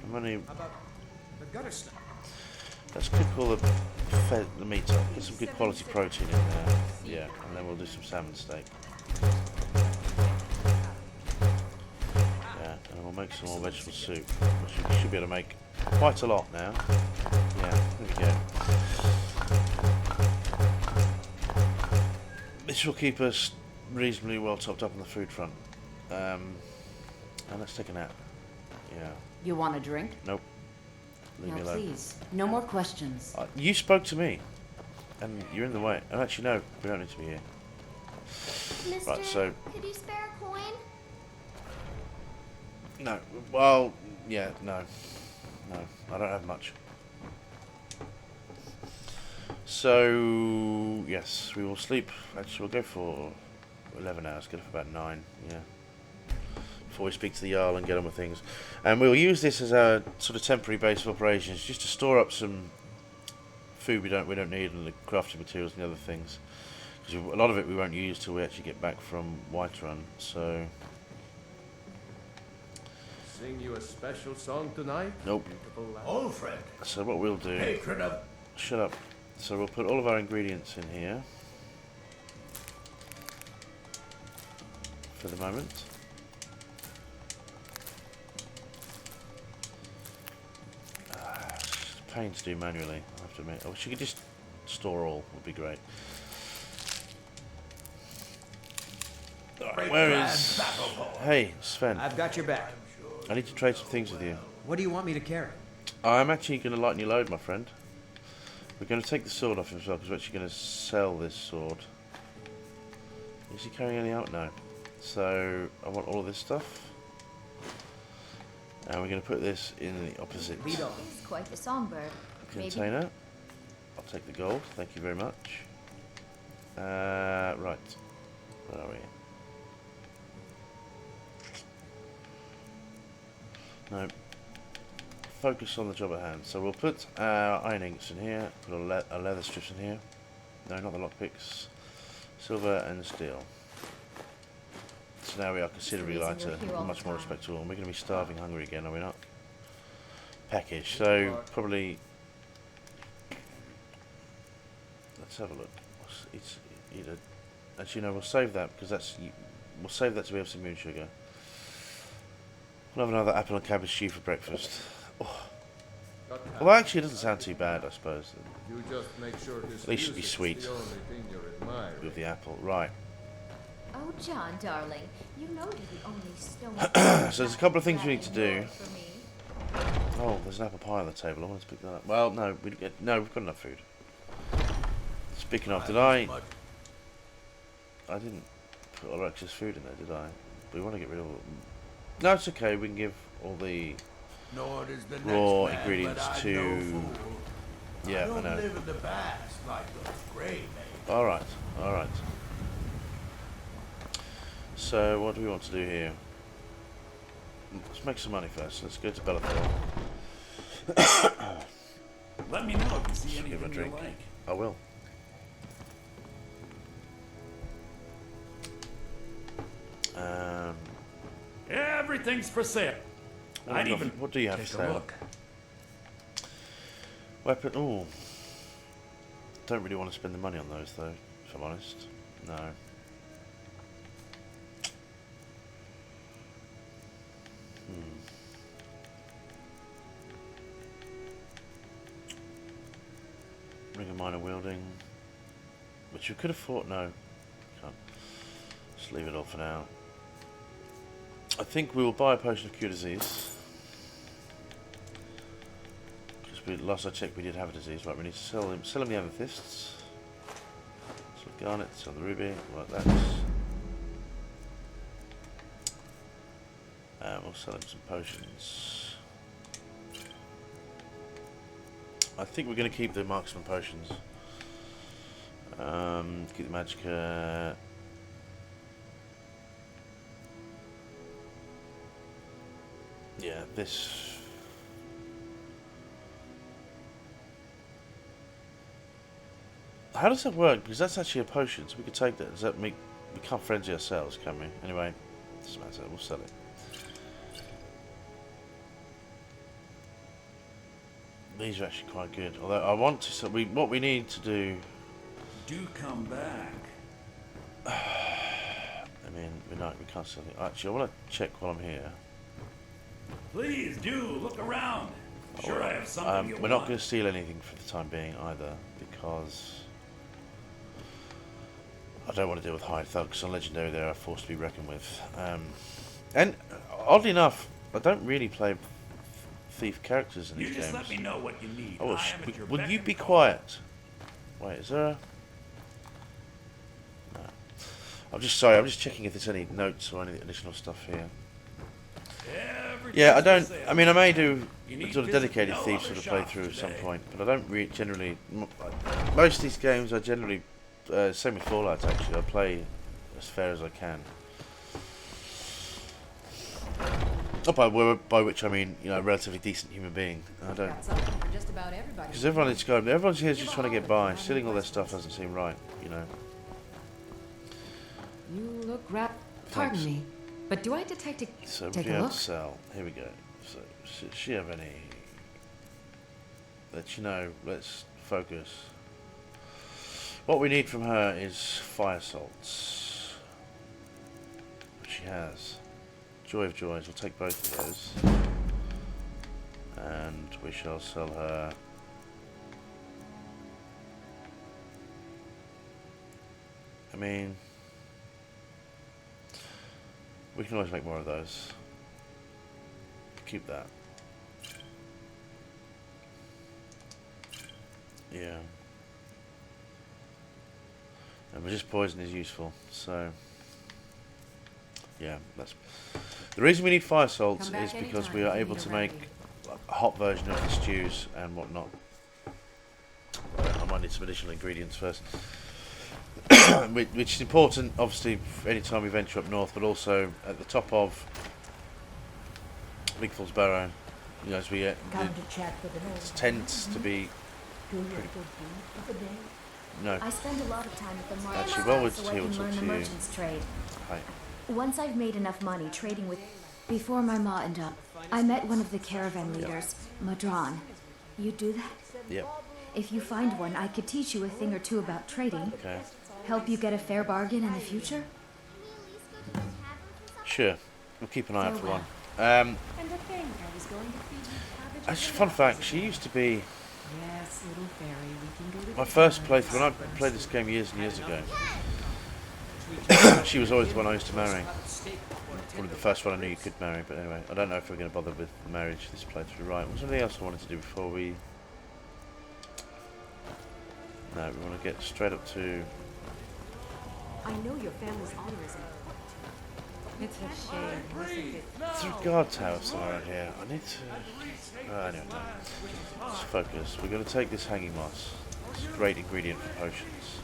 I'm only. How about the gutter snake? Let's cook all the meat up. Get some good quality protein in there. Yeah, and then we'll do some salmon steak. Yeah, and we'll make some more vegetable soup, which we should be able to make quite a lot now. Yeah, there we go. This will keep us reasonably well topped up on the food front. And let's take a nap. Yeah. You want a drink? Nope. Leave me Now, alone. please, no more questions. You spoke to me, and you're in the way. And actually, no, we don't need to be here. Mister, Right, so could you spare a coin? no. Well, yeah, no, I don't have much. So yes, we will sleep. Actually, we'll go for 11 hours. Get up for about 9. Yeah. Before we speak to the Jarl and get on with things, and we'll use this as a sort of temporary base of operations, just to store up some food we don't need, and the crafting materials and the other things, because a lot of it we won't use till we actually get back from Whiterun. So Sing you a special song tonight? nope. Beautiful lad. Old friend, So what we'll do? patron of... Shut up. So we'll put all of our ingredients in here for the moment. It's a pain to do manually, I have to admit. I wish you could just store all, would be great. Alright, where is... Hey, Sven. I've got your back. I need to trade some things with you. What do you want me to carry? I'm actually going to lighten your load, my friend. We're going to take the sword off him as well, because we're actually going to sell this sword. Is he carrying any out? No. So, I want all of this stuff. And we're going to put this in the opposite Lead on. He's quite the songbird. Maybe. container. I'll take the gold, thank you very much. Right. Where are we? No. Focus on the job at hand. So we'll put our iron ingots in here, put our leather strips in here. No, not the lockpicks. Silver and steel. So now we are considerably reason lighter, we're here all much the more time. respectable, and we're going to be starving hungry again, are we not? Package. So probably. Let's have a look. It's either. Actually, no. We'll save that because we'll save that to have some moon sugar. We'll have another apple and cabbage stew for breakfast. Oh. Got Well, actually, it doesn't sound too bad, I suppose, You just make sure his At least it'd be music's sweet. the only thing you're admiring. with the apple. Right. Oh, John, darling, you know you're the only stone. So there's a couple of things we need to do. For me. Oh, there's an apple pie on the table. I wanted to pick that up. Well, no, we've got enough food. Speaking of, I didn't put all our excess food in there, did I? We want to get rid of all. No, it's okay. We can give all the Nord is the raw next man, ingredients but I'm to. no fool. Yeah, I don't know. live in the past like the grey man. All right, all right. So what do we want to do here? Let's make some money first. Let's go to Bellathor. Let me know if you see Give him a anything drink. you like. I will. Everything's for sale. I'd even what do you have take for a sale? look. Weapon. Oh, don't really want to spend the money on those though. If I'm honest, no. Ring of minor wielding, which you could have thought. No, can't. Just leave it all for now. I think we will buy a potion of cure disease. Because last I checked we did have a disease. Right, we need to sell him the amethysts. Sell the garnet, sell the ruby. Right, that's... we'll sell him some potions. I think we're going to keep the marksman potions. Keep the magicka. Yeah, this. How does that work? Because that's actually a potion, so we could take that. Does that make... We can't frenzy ourselves, can we? Anyway, doesn't matter. We'll sell it. These are actually quite good. Although I want to... So what we need to do... Do come back. I mean, we can't sell it. Actually, I want to check while I'm here. Please do look around. Sure, I have something you we're want. not going to steal anything for the time being either, because I don't want to deal with high thugs. On Legendary, they are a force to be reckoned with. And oddly enough, I don't really play thief characters in these You games. just let me know what you need. Oh, I am at your would beck you and be call. quiet? Wait, is there a... No. I'm just sorry, I'm just checking if there's any notes or any additional stuff here. Yeah, I don't... I mean, I may do a sort of dedicated thief sort of playthrough at some point, but I don't generally... Most of these games I generally... same with Fallout, actually. I play as fair as I can. By which I mean, you know, a relatively decent human being. I don't... Just about everybody. Because everyone in Skyrim, everyone here is just trying to get by. Stealing all their stuff doesn't seem right, you know. You look Thanks. Pardon me, but do I detect a... So Take we a have look. to sell. Here we go. So does she have any... Let you know, let's focus. What we need from her is fire salts. Which she has. Joy of Joys, we'll take both of those. And we shall sell her... I mean... We can always make more of those. Keep that. Yeah. And resist poison is useful, so... Yeah, that's... The reason we need fire salts is because we are able to make a hot version of the stews and whatnot. I might need some additional ingredients first. Which is important, obviously, any time we venture up north, but also at the top of Big Falls Barrow, you know, as we get, it tends to be no. I spend a lot of time at the market Actually, well, we'll so I see can what's up learn to the you. merchant's trade. Hi. Once I've made enough money trading with... Before my ma and I met one of the caravan leaders, Madron. You do that? Yep. If you find one, I could teach you a thing or two about trading. Okay. Help you get a fair bargain in the future? Sure. We'll keep an eye out for one. And the thing I was going to feed you cabbage. Actually, fun fact, she used to be Yes, little fairy, we can go to my the first palace. playthrough. When I played this game years and years ago, she was always the one I used to marry. Probably the first one I knew you could marry, but anyway, I don't know if we're going to bother with marriage this playthrough. Right, was there anything else I wanted to do before we... No, we want to get straight up to... I know your family's honor is important. It's a shame, isn't it? Is there a guard tower somewhere around here? I need to... anyway, no. Let's focus. We're going to take this hanging moss. It's a great ingredient for potions.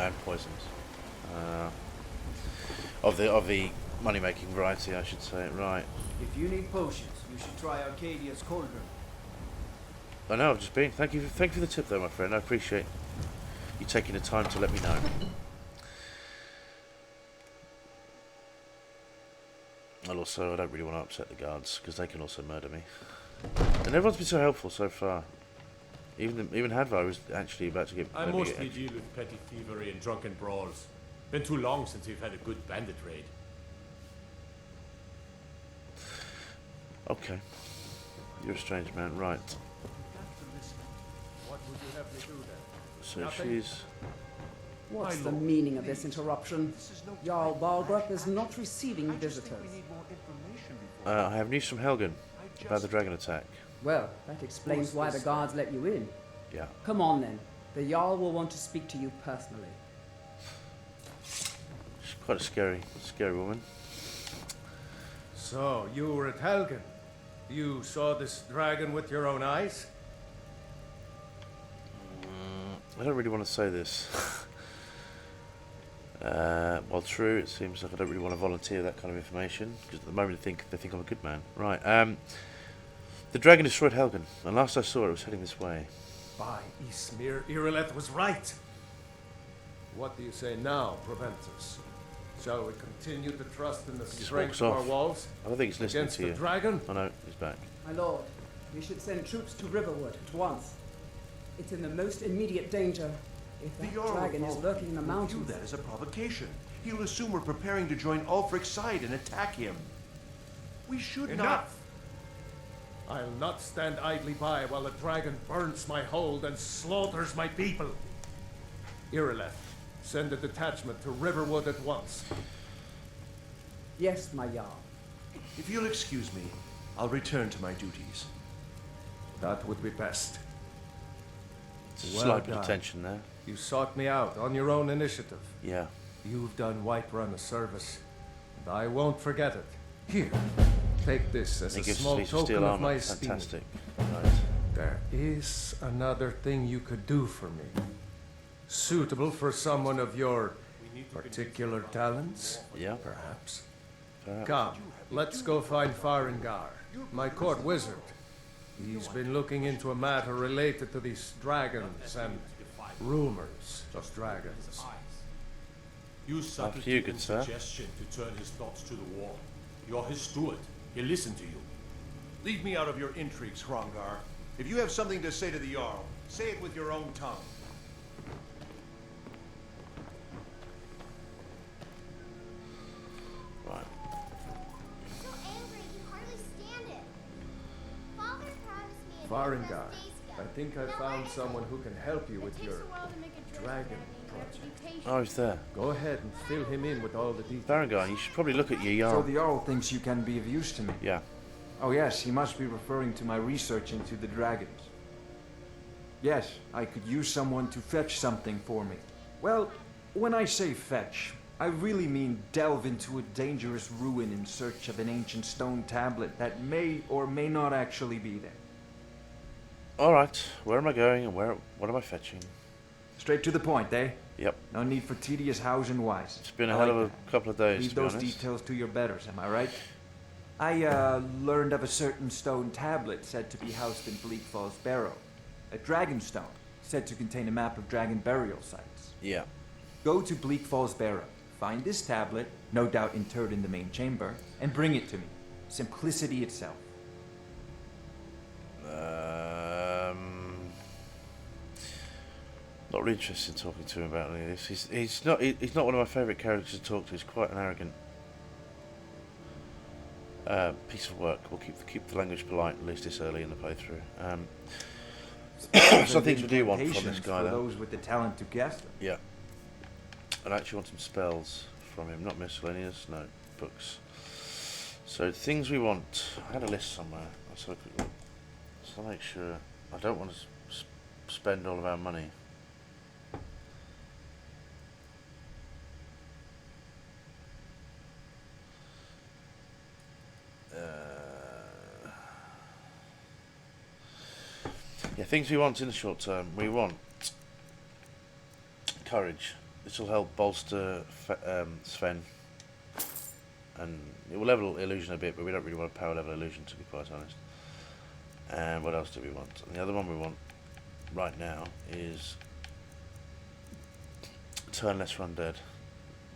And poisons. Of the money-making variety, I should say. Right. If you need potions, you should try Arcadia's cauldron. I know, I've just been. Thank you for the tip, though, my friend. I appreciate you taking the time to let me know. And also, I don't really want to upset the guards because they can also murder me. And everyone's been so helpful so far. Even Hadvar was actually about to get. I mostly deal with petty thievery and drunken brawls. Been too long since we've had a good bandit raid. Okay. You're a strange man, right? What would you have me do then? So Nothing? she's. What's the meaning of this interruption? Jarl Balgruuf is not receiving visitors. I have news from Helgen about the dragon attack. Well, that explains why the guards let you in. Yeah. Come on then. The Jarl will want to speak to you personally. She's quite a scary woman. So, you were at Helgen. You saw this dragon with your own eyes? I don't really want to say this. Well, true, it seems like I don't really want to volunteer that kind of information, because at the moment they think I'm a good man. Right, the dragon destroyed Helgen, and last I saw it was heading this way. By Ismir, Irileth was right. What do you say now, Proventus? Shall we continue to trust in the strength of our walls? I don't think he's listening against to you. The dragon? Oh no, he's back. My lord, we should send troops to Riverwood at once. It's in the most immediate danger. If that dragon is lurking in the mountains... View that as a provocation. He'll assume we're preparing to join Ulfric's side and attack him. We should Enough! I'll not stand idly by while the dragon burns my hold and slaughters my people. Irileth, send a detachment to Riverwood at once. Yes, my Jarl. If you'll excuse me, I'll return to my duties. That would be best. Slight bit of tension there. You sought me out on your own initiative. Yeah. You've done Whiterun a service, and I won't forget it. Here, take this as a small token of my esteem. Fantastic. Right. There is another thing you could do for me. Suitable for someone of your particular talents? Yeah. Perhaps. Come, let's go find Farengar, my court wizard. He's been looking into a matter related to these dragons and rumors of dragons. Use subtlety and suggestion to turn his thoughts to the war. You're his steward. He'll listen to you. Leave me out of your intrigues, Hrongar. If you have something to say to the Jarl, say it with your own tongue. Right. So angry, he hardly stand it. Father promised me Farengar, I think I found someone who can help you with your dragon project. Oh, he's there. Go ahead and fill him in with all the details. Farengar, you should probably look at your Jarl. So the Jarl thinks you can be of use to me? Yeah. Oh yes, he must be referring to my research into the dragons. Yes, I could use someone to fetch something for me. Well, when I say fetch, I really mean delve into a dangerous ruin in search of an ancient stone tablet that may or may not actually be there. Alright, where am I going and what am I fetching? Straight to the point, eh? Yep. No need for tedious hows and whys. It's been a hell of a couple of days, Leave to be those honest. details to your betters, am I right? I learned of a certain stone tablet said to be housed in Bleak Falls Barrow. A dragon stone, said to contain a map of dragon burial sites. Yeah. Go to Bleak Falls Barrow, find this tablet, no doubt interred in the main chamber, and bring it to me. Simplicity itself. Not really interested in talking to him about any of this. He's not one of my favourite characters to talk to. He's quite an arrogant piece of work. We'll keep the language polite, at least this early in the playthrough. Some things we do want from this guy, for though. those with the talent to guess them. Yeah. I actually want some spells from him, not miscellaneous, no, books. So things we want. I had a list somewhere. Let's have a quick look. So I'll make sure I don't want to spend all of our money. Yeah, things we want in the short term. We want courage. This will help bolster Sven, and it will level illusion a bit, but we don't really want a power level illusion, to be quite honest. And what else do we want? And the other one we want right now is Turn Less Run Dead,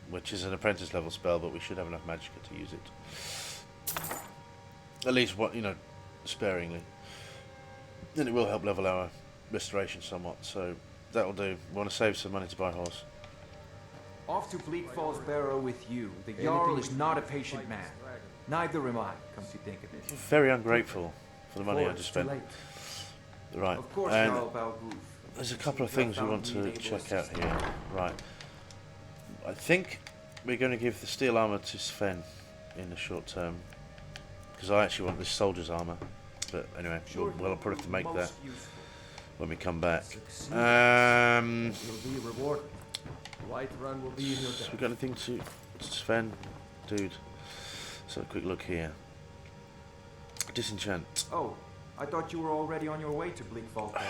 which is an apprentice level spell, but we should have enough magicka to use it. At least, sparingly. And it will help level our restoration somewhat, so that'll do. We want to save some money to buy a horse. Off to Bleak Falls Barrow with you. The Jarl is not a patient man. Neither am I, come to think of it. Very ungrateful for the money I just spent. Right, Of course, and Jarl Balgruuf. there's a couple of things we want to check out here. Right, think we're going to give the steel armor to Sven in the short term, because I actually want this soldier's armor. But anyway, we'll probably have to make that when we come back. You'll be rewarded. White run will be in your debt. We got anything to Sven, dude? So a quick look here. Disenchant. Oh, I thought you were already on your way to Bleak Falkrief.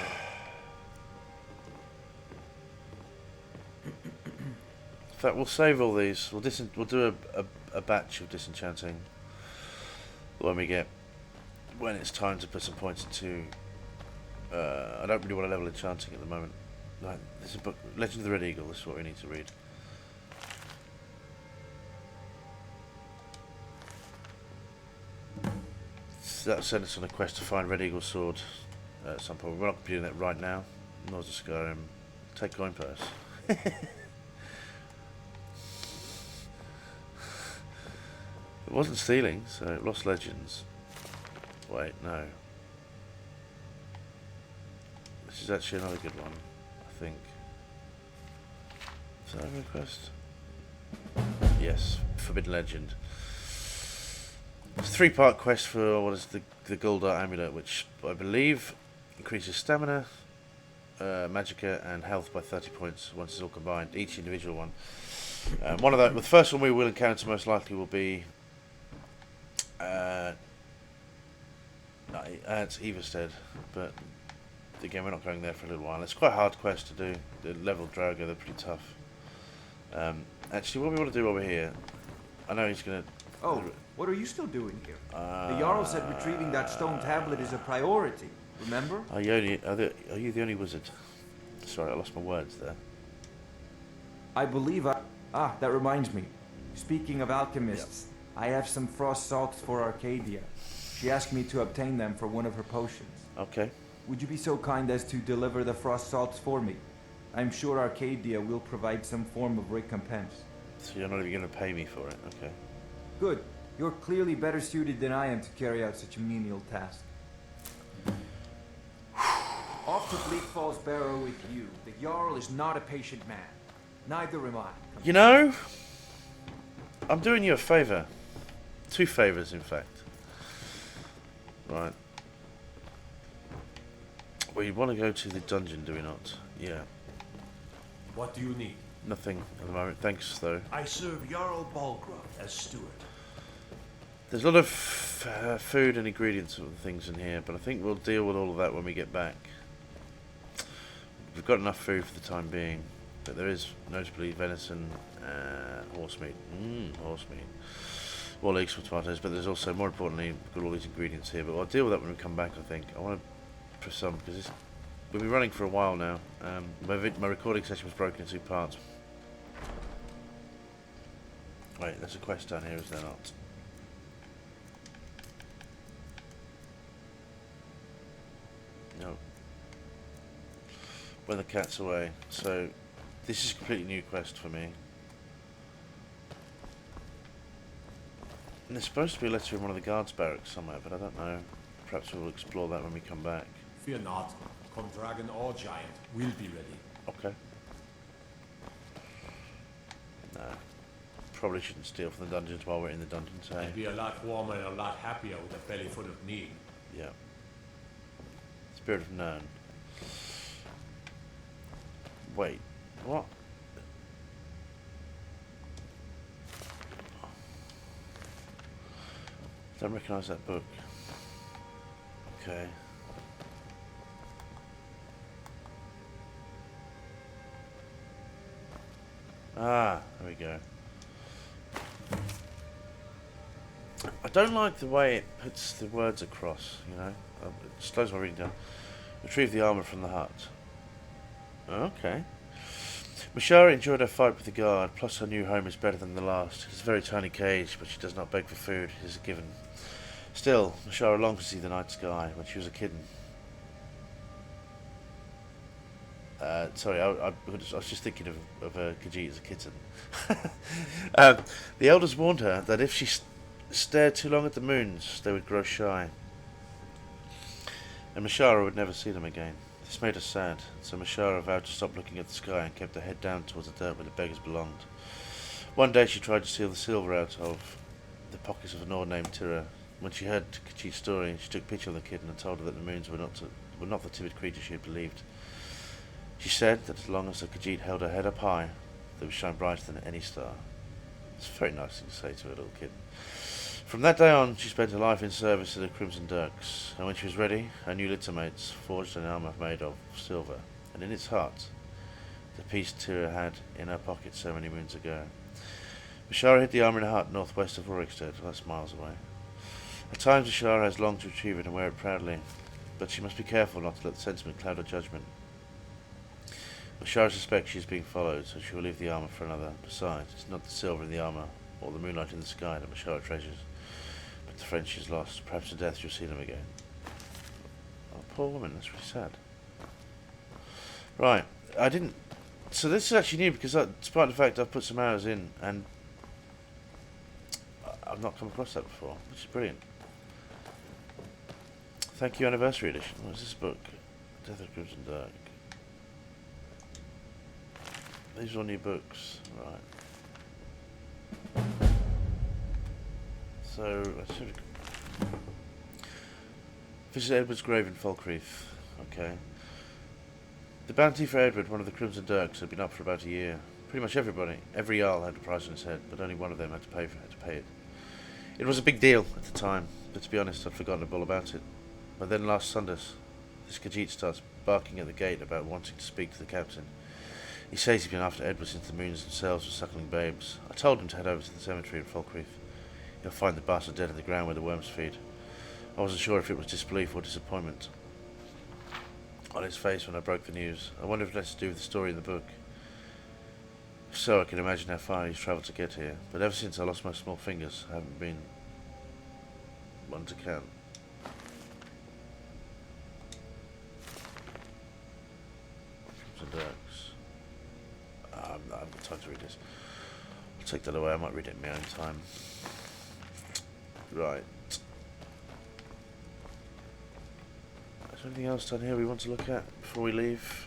In fact, we'll save all these. We'll do a batch of disenchanting when it's time to put some points into. I don't really want to level enchanting at the moment. Right, there's a book, Legend of the Red Eagle. This is what we need to read. So that sent us on a quest to find Red Eagle sword at some point. We're not completing that right now. Nor is Skyrim. Take coin purse. It wasn't stealing, so Lost Legends. Wait, no. This is actually another good one, I think. Is that a request? Yes, Forbidden Legend. It's a 3-part quest for what is the Guldar Amulet, which I believe increases stamina, magicka, and health by 30 points once it's all combined, each individual one. One of the first one we will encounter most likely will be. It's Everstead, but again we're not going there for a little while. It's quite a hard quest to do. The level Draugr, they're pretty tough. Actually, what we want to do over here, I know he's gonna. Oh, what are you still doing here? The Jarl said retrieving that stone tablet is a priority. Remember? Are you the only wizard? Sorry, I lost my words there. I believe that reminds me. Speaking of alchemists, I have some frost salts for Arcadia. She asked me to obtain them for one of her potions. Okay. Would you be so kind as to deliver the frost salts for me? I'm sure Arcadia will provide some form of recompense. So you're not even going to pay me for it, okay. Good. You're clearly better suited than I am to carry out such a menial task. Off to Bleak Falls Barrow with you. The Jarl is not a patient man. Neither am I. You know, I'm doing you a favour. 2 favours, in fact. Right. We want to go to the dungeon, do we not? Yeah. What do you need? Nothing at the moment. Thanks, though. I serve Jarl Balgruuf as steward. There's a lot of food and ingredients and things in here, but I think we'll deal with all of that when we get back. We've got enough food for the time being, but there is notably venison, horse meat. Horse meat. Well, leeks for tomatoes, but there's also, more importantly, we've got all these ingredients here. But I'll deal with that when we come back, I think. I want to press some, because we've been running for a while now. My recording session was broken in 2 parts. Wait, there's a quest down here, is there not? No. When the cat's away. So, this is a completely new quest for me. And there's supposed to be a letter in one of the guards' barracks somewhere, but I don't know. Perhaps we'll explore that when we come back. Fear not. Come dragon or giant, we'll be ready. Okay. No. Probably shouldn't steal from the dungeons while we're in the dungeons, eh? I'd be a lot warmer and a lot happier with a belly full of meat. Yeah. Spirit of Nern. Wait, what? Don't recognise that book. Okay. Ah, there we go. I don't like the way it puts the words across, you know. It slows my reading down. Retrieve the armour from the hut. Okay. Mashara enjoyed her fight with the guard, plus her new home is better than the last. It's a very tiny cage, but she does not beg for food. It is a given. Still, Mashara longed to see the night sky when she was a kitten. Sorry, I was just thinking of Khajiit as a kitten. The elders warned her that if she stared too long at the moons, they would grow shy. And Mashara would never see them again. This made her sad, so Mashara vowed to stop looking at the sky and kept her head down towards the dirt where the beggars belonged. One day she tried to steal the silver out of the pockets of an old named Tira. When she heard Khajiit's story, she took pity on the kitten and told her that the moons were not the timid creature she had believed. She said that as long as the Khajiit held her head up high, they would shine brighter than any star. It's a very nice thing to say to a little kitten. From that day on, she spent her life in service to the Crimson Dirks, and when she was ready, her new littermates forged an armour made of silver, and in its heart, the piece Tira had in her pocket so many moons ago. Bashara hid the armour in a hut northwest of Rorikstead, that's miles away. At times Bashara has longed to retrieve it and wear it proudly, but she must be careful not to let the sentiment cloud her judgment. Bashara suspects she is being followed, so she will leave the armour for another. Besides, it's not the silver in the armour or the moonlight in the sky that Bashara treasures, but the friend she has lost. Perhaps to death she'll see them again. Oh, poor woman, that's really sad. Right, I didn't... So this is actually new because despite the fact I've put some hours in and I've not come across that before, which is brilliant. Thank you, Anniversary Edition. What's this book? Death of Crimson Dark. These are all new books, right. So, let's see. Visit Edward's grave in Falkrief. Okay. The bounty for Edward, one of the Crimson Dirks, had been up for about a year. Pretty much every Jarl had a price on his head, but only one of them had to pay it. It was a big deal at the time, but to be honest, I'd forgotten all about it. But then last Sunday, this Khajiit starts barking at the gate about wanting to speak to the captain. He says he's been after Edward since the moons themselves were suckling babes. I told him to head over to the cemetery in Falkrief. He'll find the bastard dead in the ground where the worms feed. I wasn't sure if it was disbelief or disappointment on his face when I broke the news. I wonder if it has to do with the story in the book. If so, I can imagine how far he's travelled to get here. But ever since I lost my small fingers, I haven't been one to count. Crimson Dirks. I haven't got time to read this. I'll take that away. I might read it in my own time. Right. Is there anything else down here we want to look at before we leave?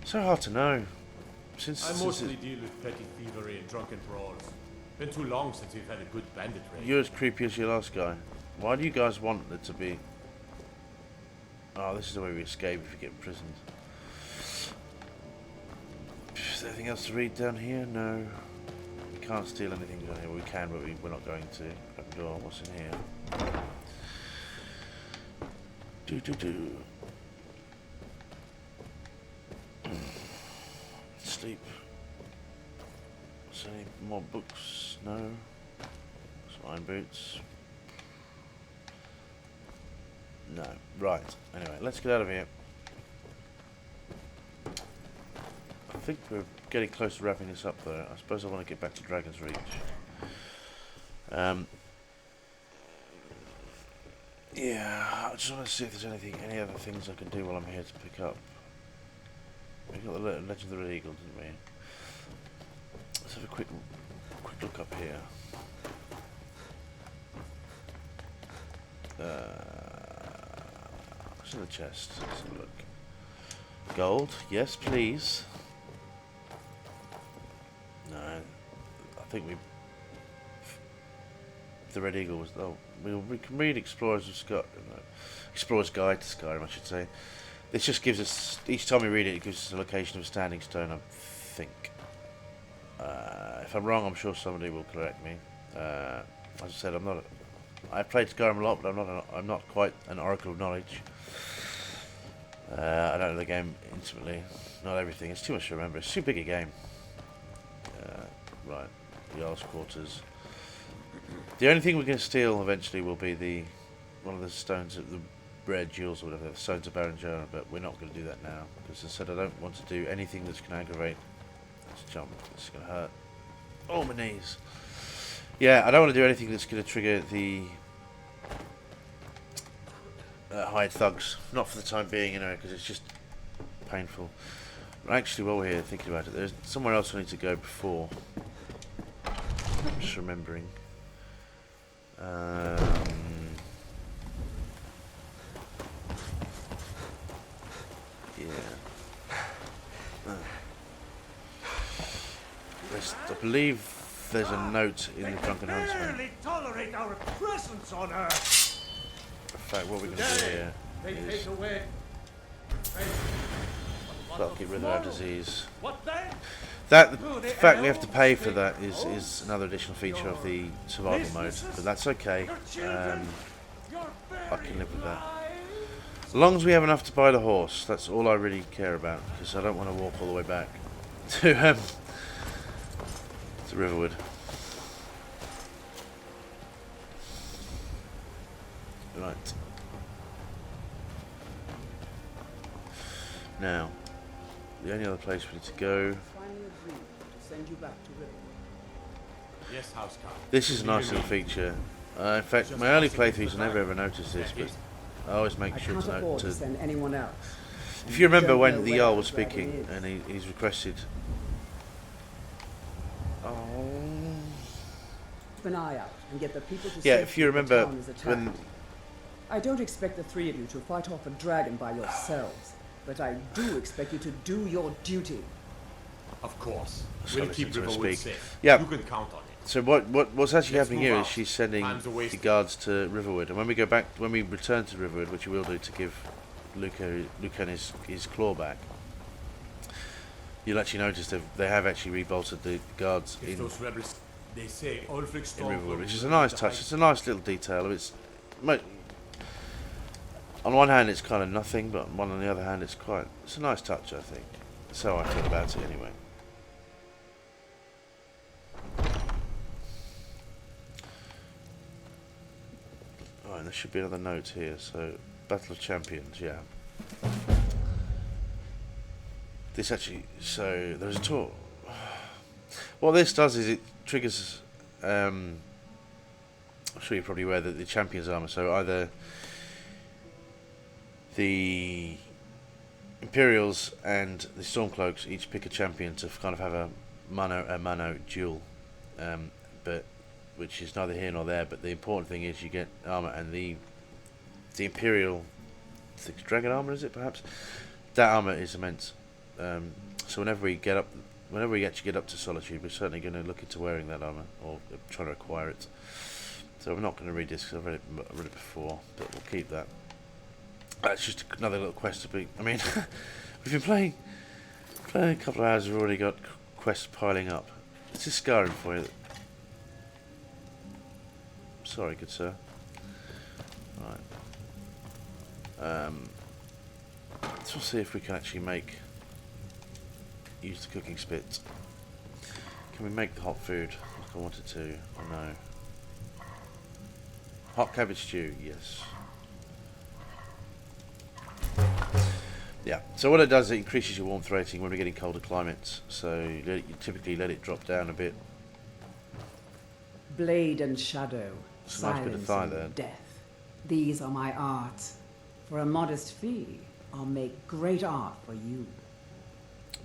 So hard to know. I mostly deal with petty thievery and drunken brawls. Been too long since we've had a good bandit raid. You're as creepy as your last guy. Why do you guys want it to be... Oh, this is the way we escape if we get imprisoned. Is there anything else to read down here? No. We can't steal anything down here. Well, we can, but we're not going to. Open door. What's in here? Sleep. Is there any more books? No. Some iron boots. No. Right. Anyway, let's get out of here. I think we're getting close to wrapping this up though. I suppose I want to get back to Dragon's Reach. Yeah, I just want to see if there's any other things I can do while I'm here to pick up. We got the Legend of the Red Eagle, didn't we? Let's have a quick look up here. What's in the chest? Let's have a look. Gold, yes please. No, I think the Red Eagle was... Oh, we can read Explorer's Guide to Skyrim, I should say. This just gives us... Each time we read it, it gives us the location of a standing stone, I think. If I'm wrong, I'm sure somebody will correct me. As I said, I've played Skyrim a lot, but I'm not quite an oracle of knowledge. I don't know the game intimately, not everything. It's too much to remember. It's too big a game. Right, the Jarl's quarters. The only thing we're going to steal eventually will be one of the stones of the rare jewels or whatever, the stones of Baron Jonah, but we're not going to do that now because, as I said, I don't want to do anything that's going to aggravate. Let's jump. This is going to hurt. Oh, my knees. Yeah, I don't want to do anything that's going to trigger the hired thugs. Not for the time being, because it's just painful. But actually, while we're here thinking about it, there's somewhere else we need to go before. I'm just remembering. Yeah. I believe there's a note in the Drunken Huntsman. Barely tolerate our presence on Earth. In fact, what we're going to do here They is take away. that'll get rid of our disease. What then? The fact we have to pay for that is another additional feature of the survival mode, but that's okay. I can live with that. As long as we have enough to buy the horse, that's all I really care about, because I don't want to walk all the way back to Riverwood. Right. Now, the only other place we need to go. Send you back to Riverwood. Yes, housecarl. This is a nice little feature. In fact, my early playthroughs, I never ever noticed this, but I always make sure to note to send anyone else. If you remember when the Jarl was speaking and he's requested. Oh. Keep an eye out and get the people to yeah, if you remember when. I don't expect the three of you to fight off a dragon by yourselves, but I do expect you to do your duty. Of course. We'll keep Riverwood safe. Yeah. You can count on it. So what's actually Let's happening here move is out. she's sending Time's a waste. the guards to Riverwood, and when we return to Riverwood, which we will do to give Lucan his claw back, you'll actually notice they have actually rebolted the guards in those rebels, they say Riverwood, which is a nice touch. It's a nice little detail. It's on one hand it's kind of nothing, but on the other hand it's a nice touch, I think. That's how I feel about it anyway. Alright, there should be another note here. So, Battle of Champions, yeah. This actually, so there's a talk. What this does is it triggers, I'm sure you're probably aware that the Champions armor, so either the Imperials and the Stormcloaks each pick a champion to kind of have a mano duel, but which is neither here nor there. But the important thing is you get armor, and the Imperial dragon armor, is it perhaps? That armor is immense. So whenever we actually get up to Solitude, we're certainly going to look into wearing that armor or trying to acquire it. So I'm not going to read this because I've read it before, but we'll keep that. That's just another little quest to be. I mean, we've been playing a couple of hours. We've already got quests piling up. This is Skyrim for you. Sorry, good sir. Right. Let's see if we can actually use the cooking spit. Can we make the hot food like I wanted to? Or no? Hot cabbage stew, yes. Yeah, so what it does, it increases your warmth rating when we're getting colder climates. So you typically let it drop down a bit. Blade and shadow, It's a nice bit of silence thigh and there. death. These are my arts. For a modest fee, I'll make great art for you.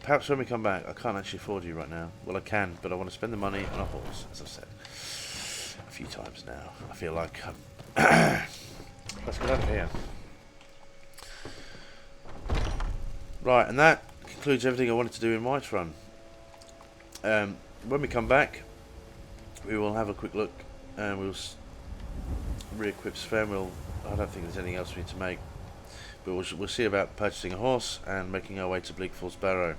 Perhaps when we come back, I can't actually afford you right now. Well, I can, but I want to spend the money on a horse, as I've said a few times now. I feel like let's get over here. Right, and that concludes everything I wanted to do in Whiterun. When we come back, we will have a quick look, and we'll re-equip Sven. I don't think there's anything else we need to make, but we'll see about purchasing a horse and making our way to Bleak Falls Barrow.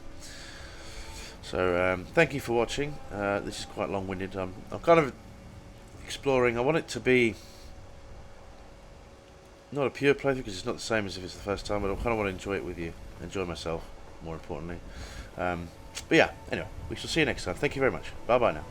So thank you for watching. This is quite long-winded. I'm kind of exploring. I want it to be not a pure playthrough because it's not the same as if it's the first time, but I kind of want to enjoy it with you. Enjoy myself, more importantly. But yeah, anyway, we shall see you next time. Thank you very much. Bye bye now.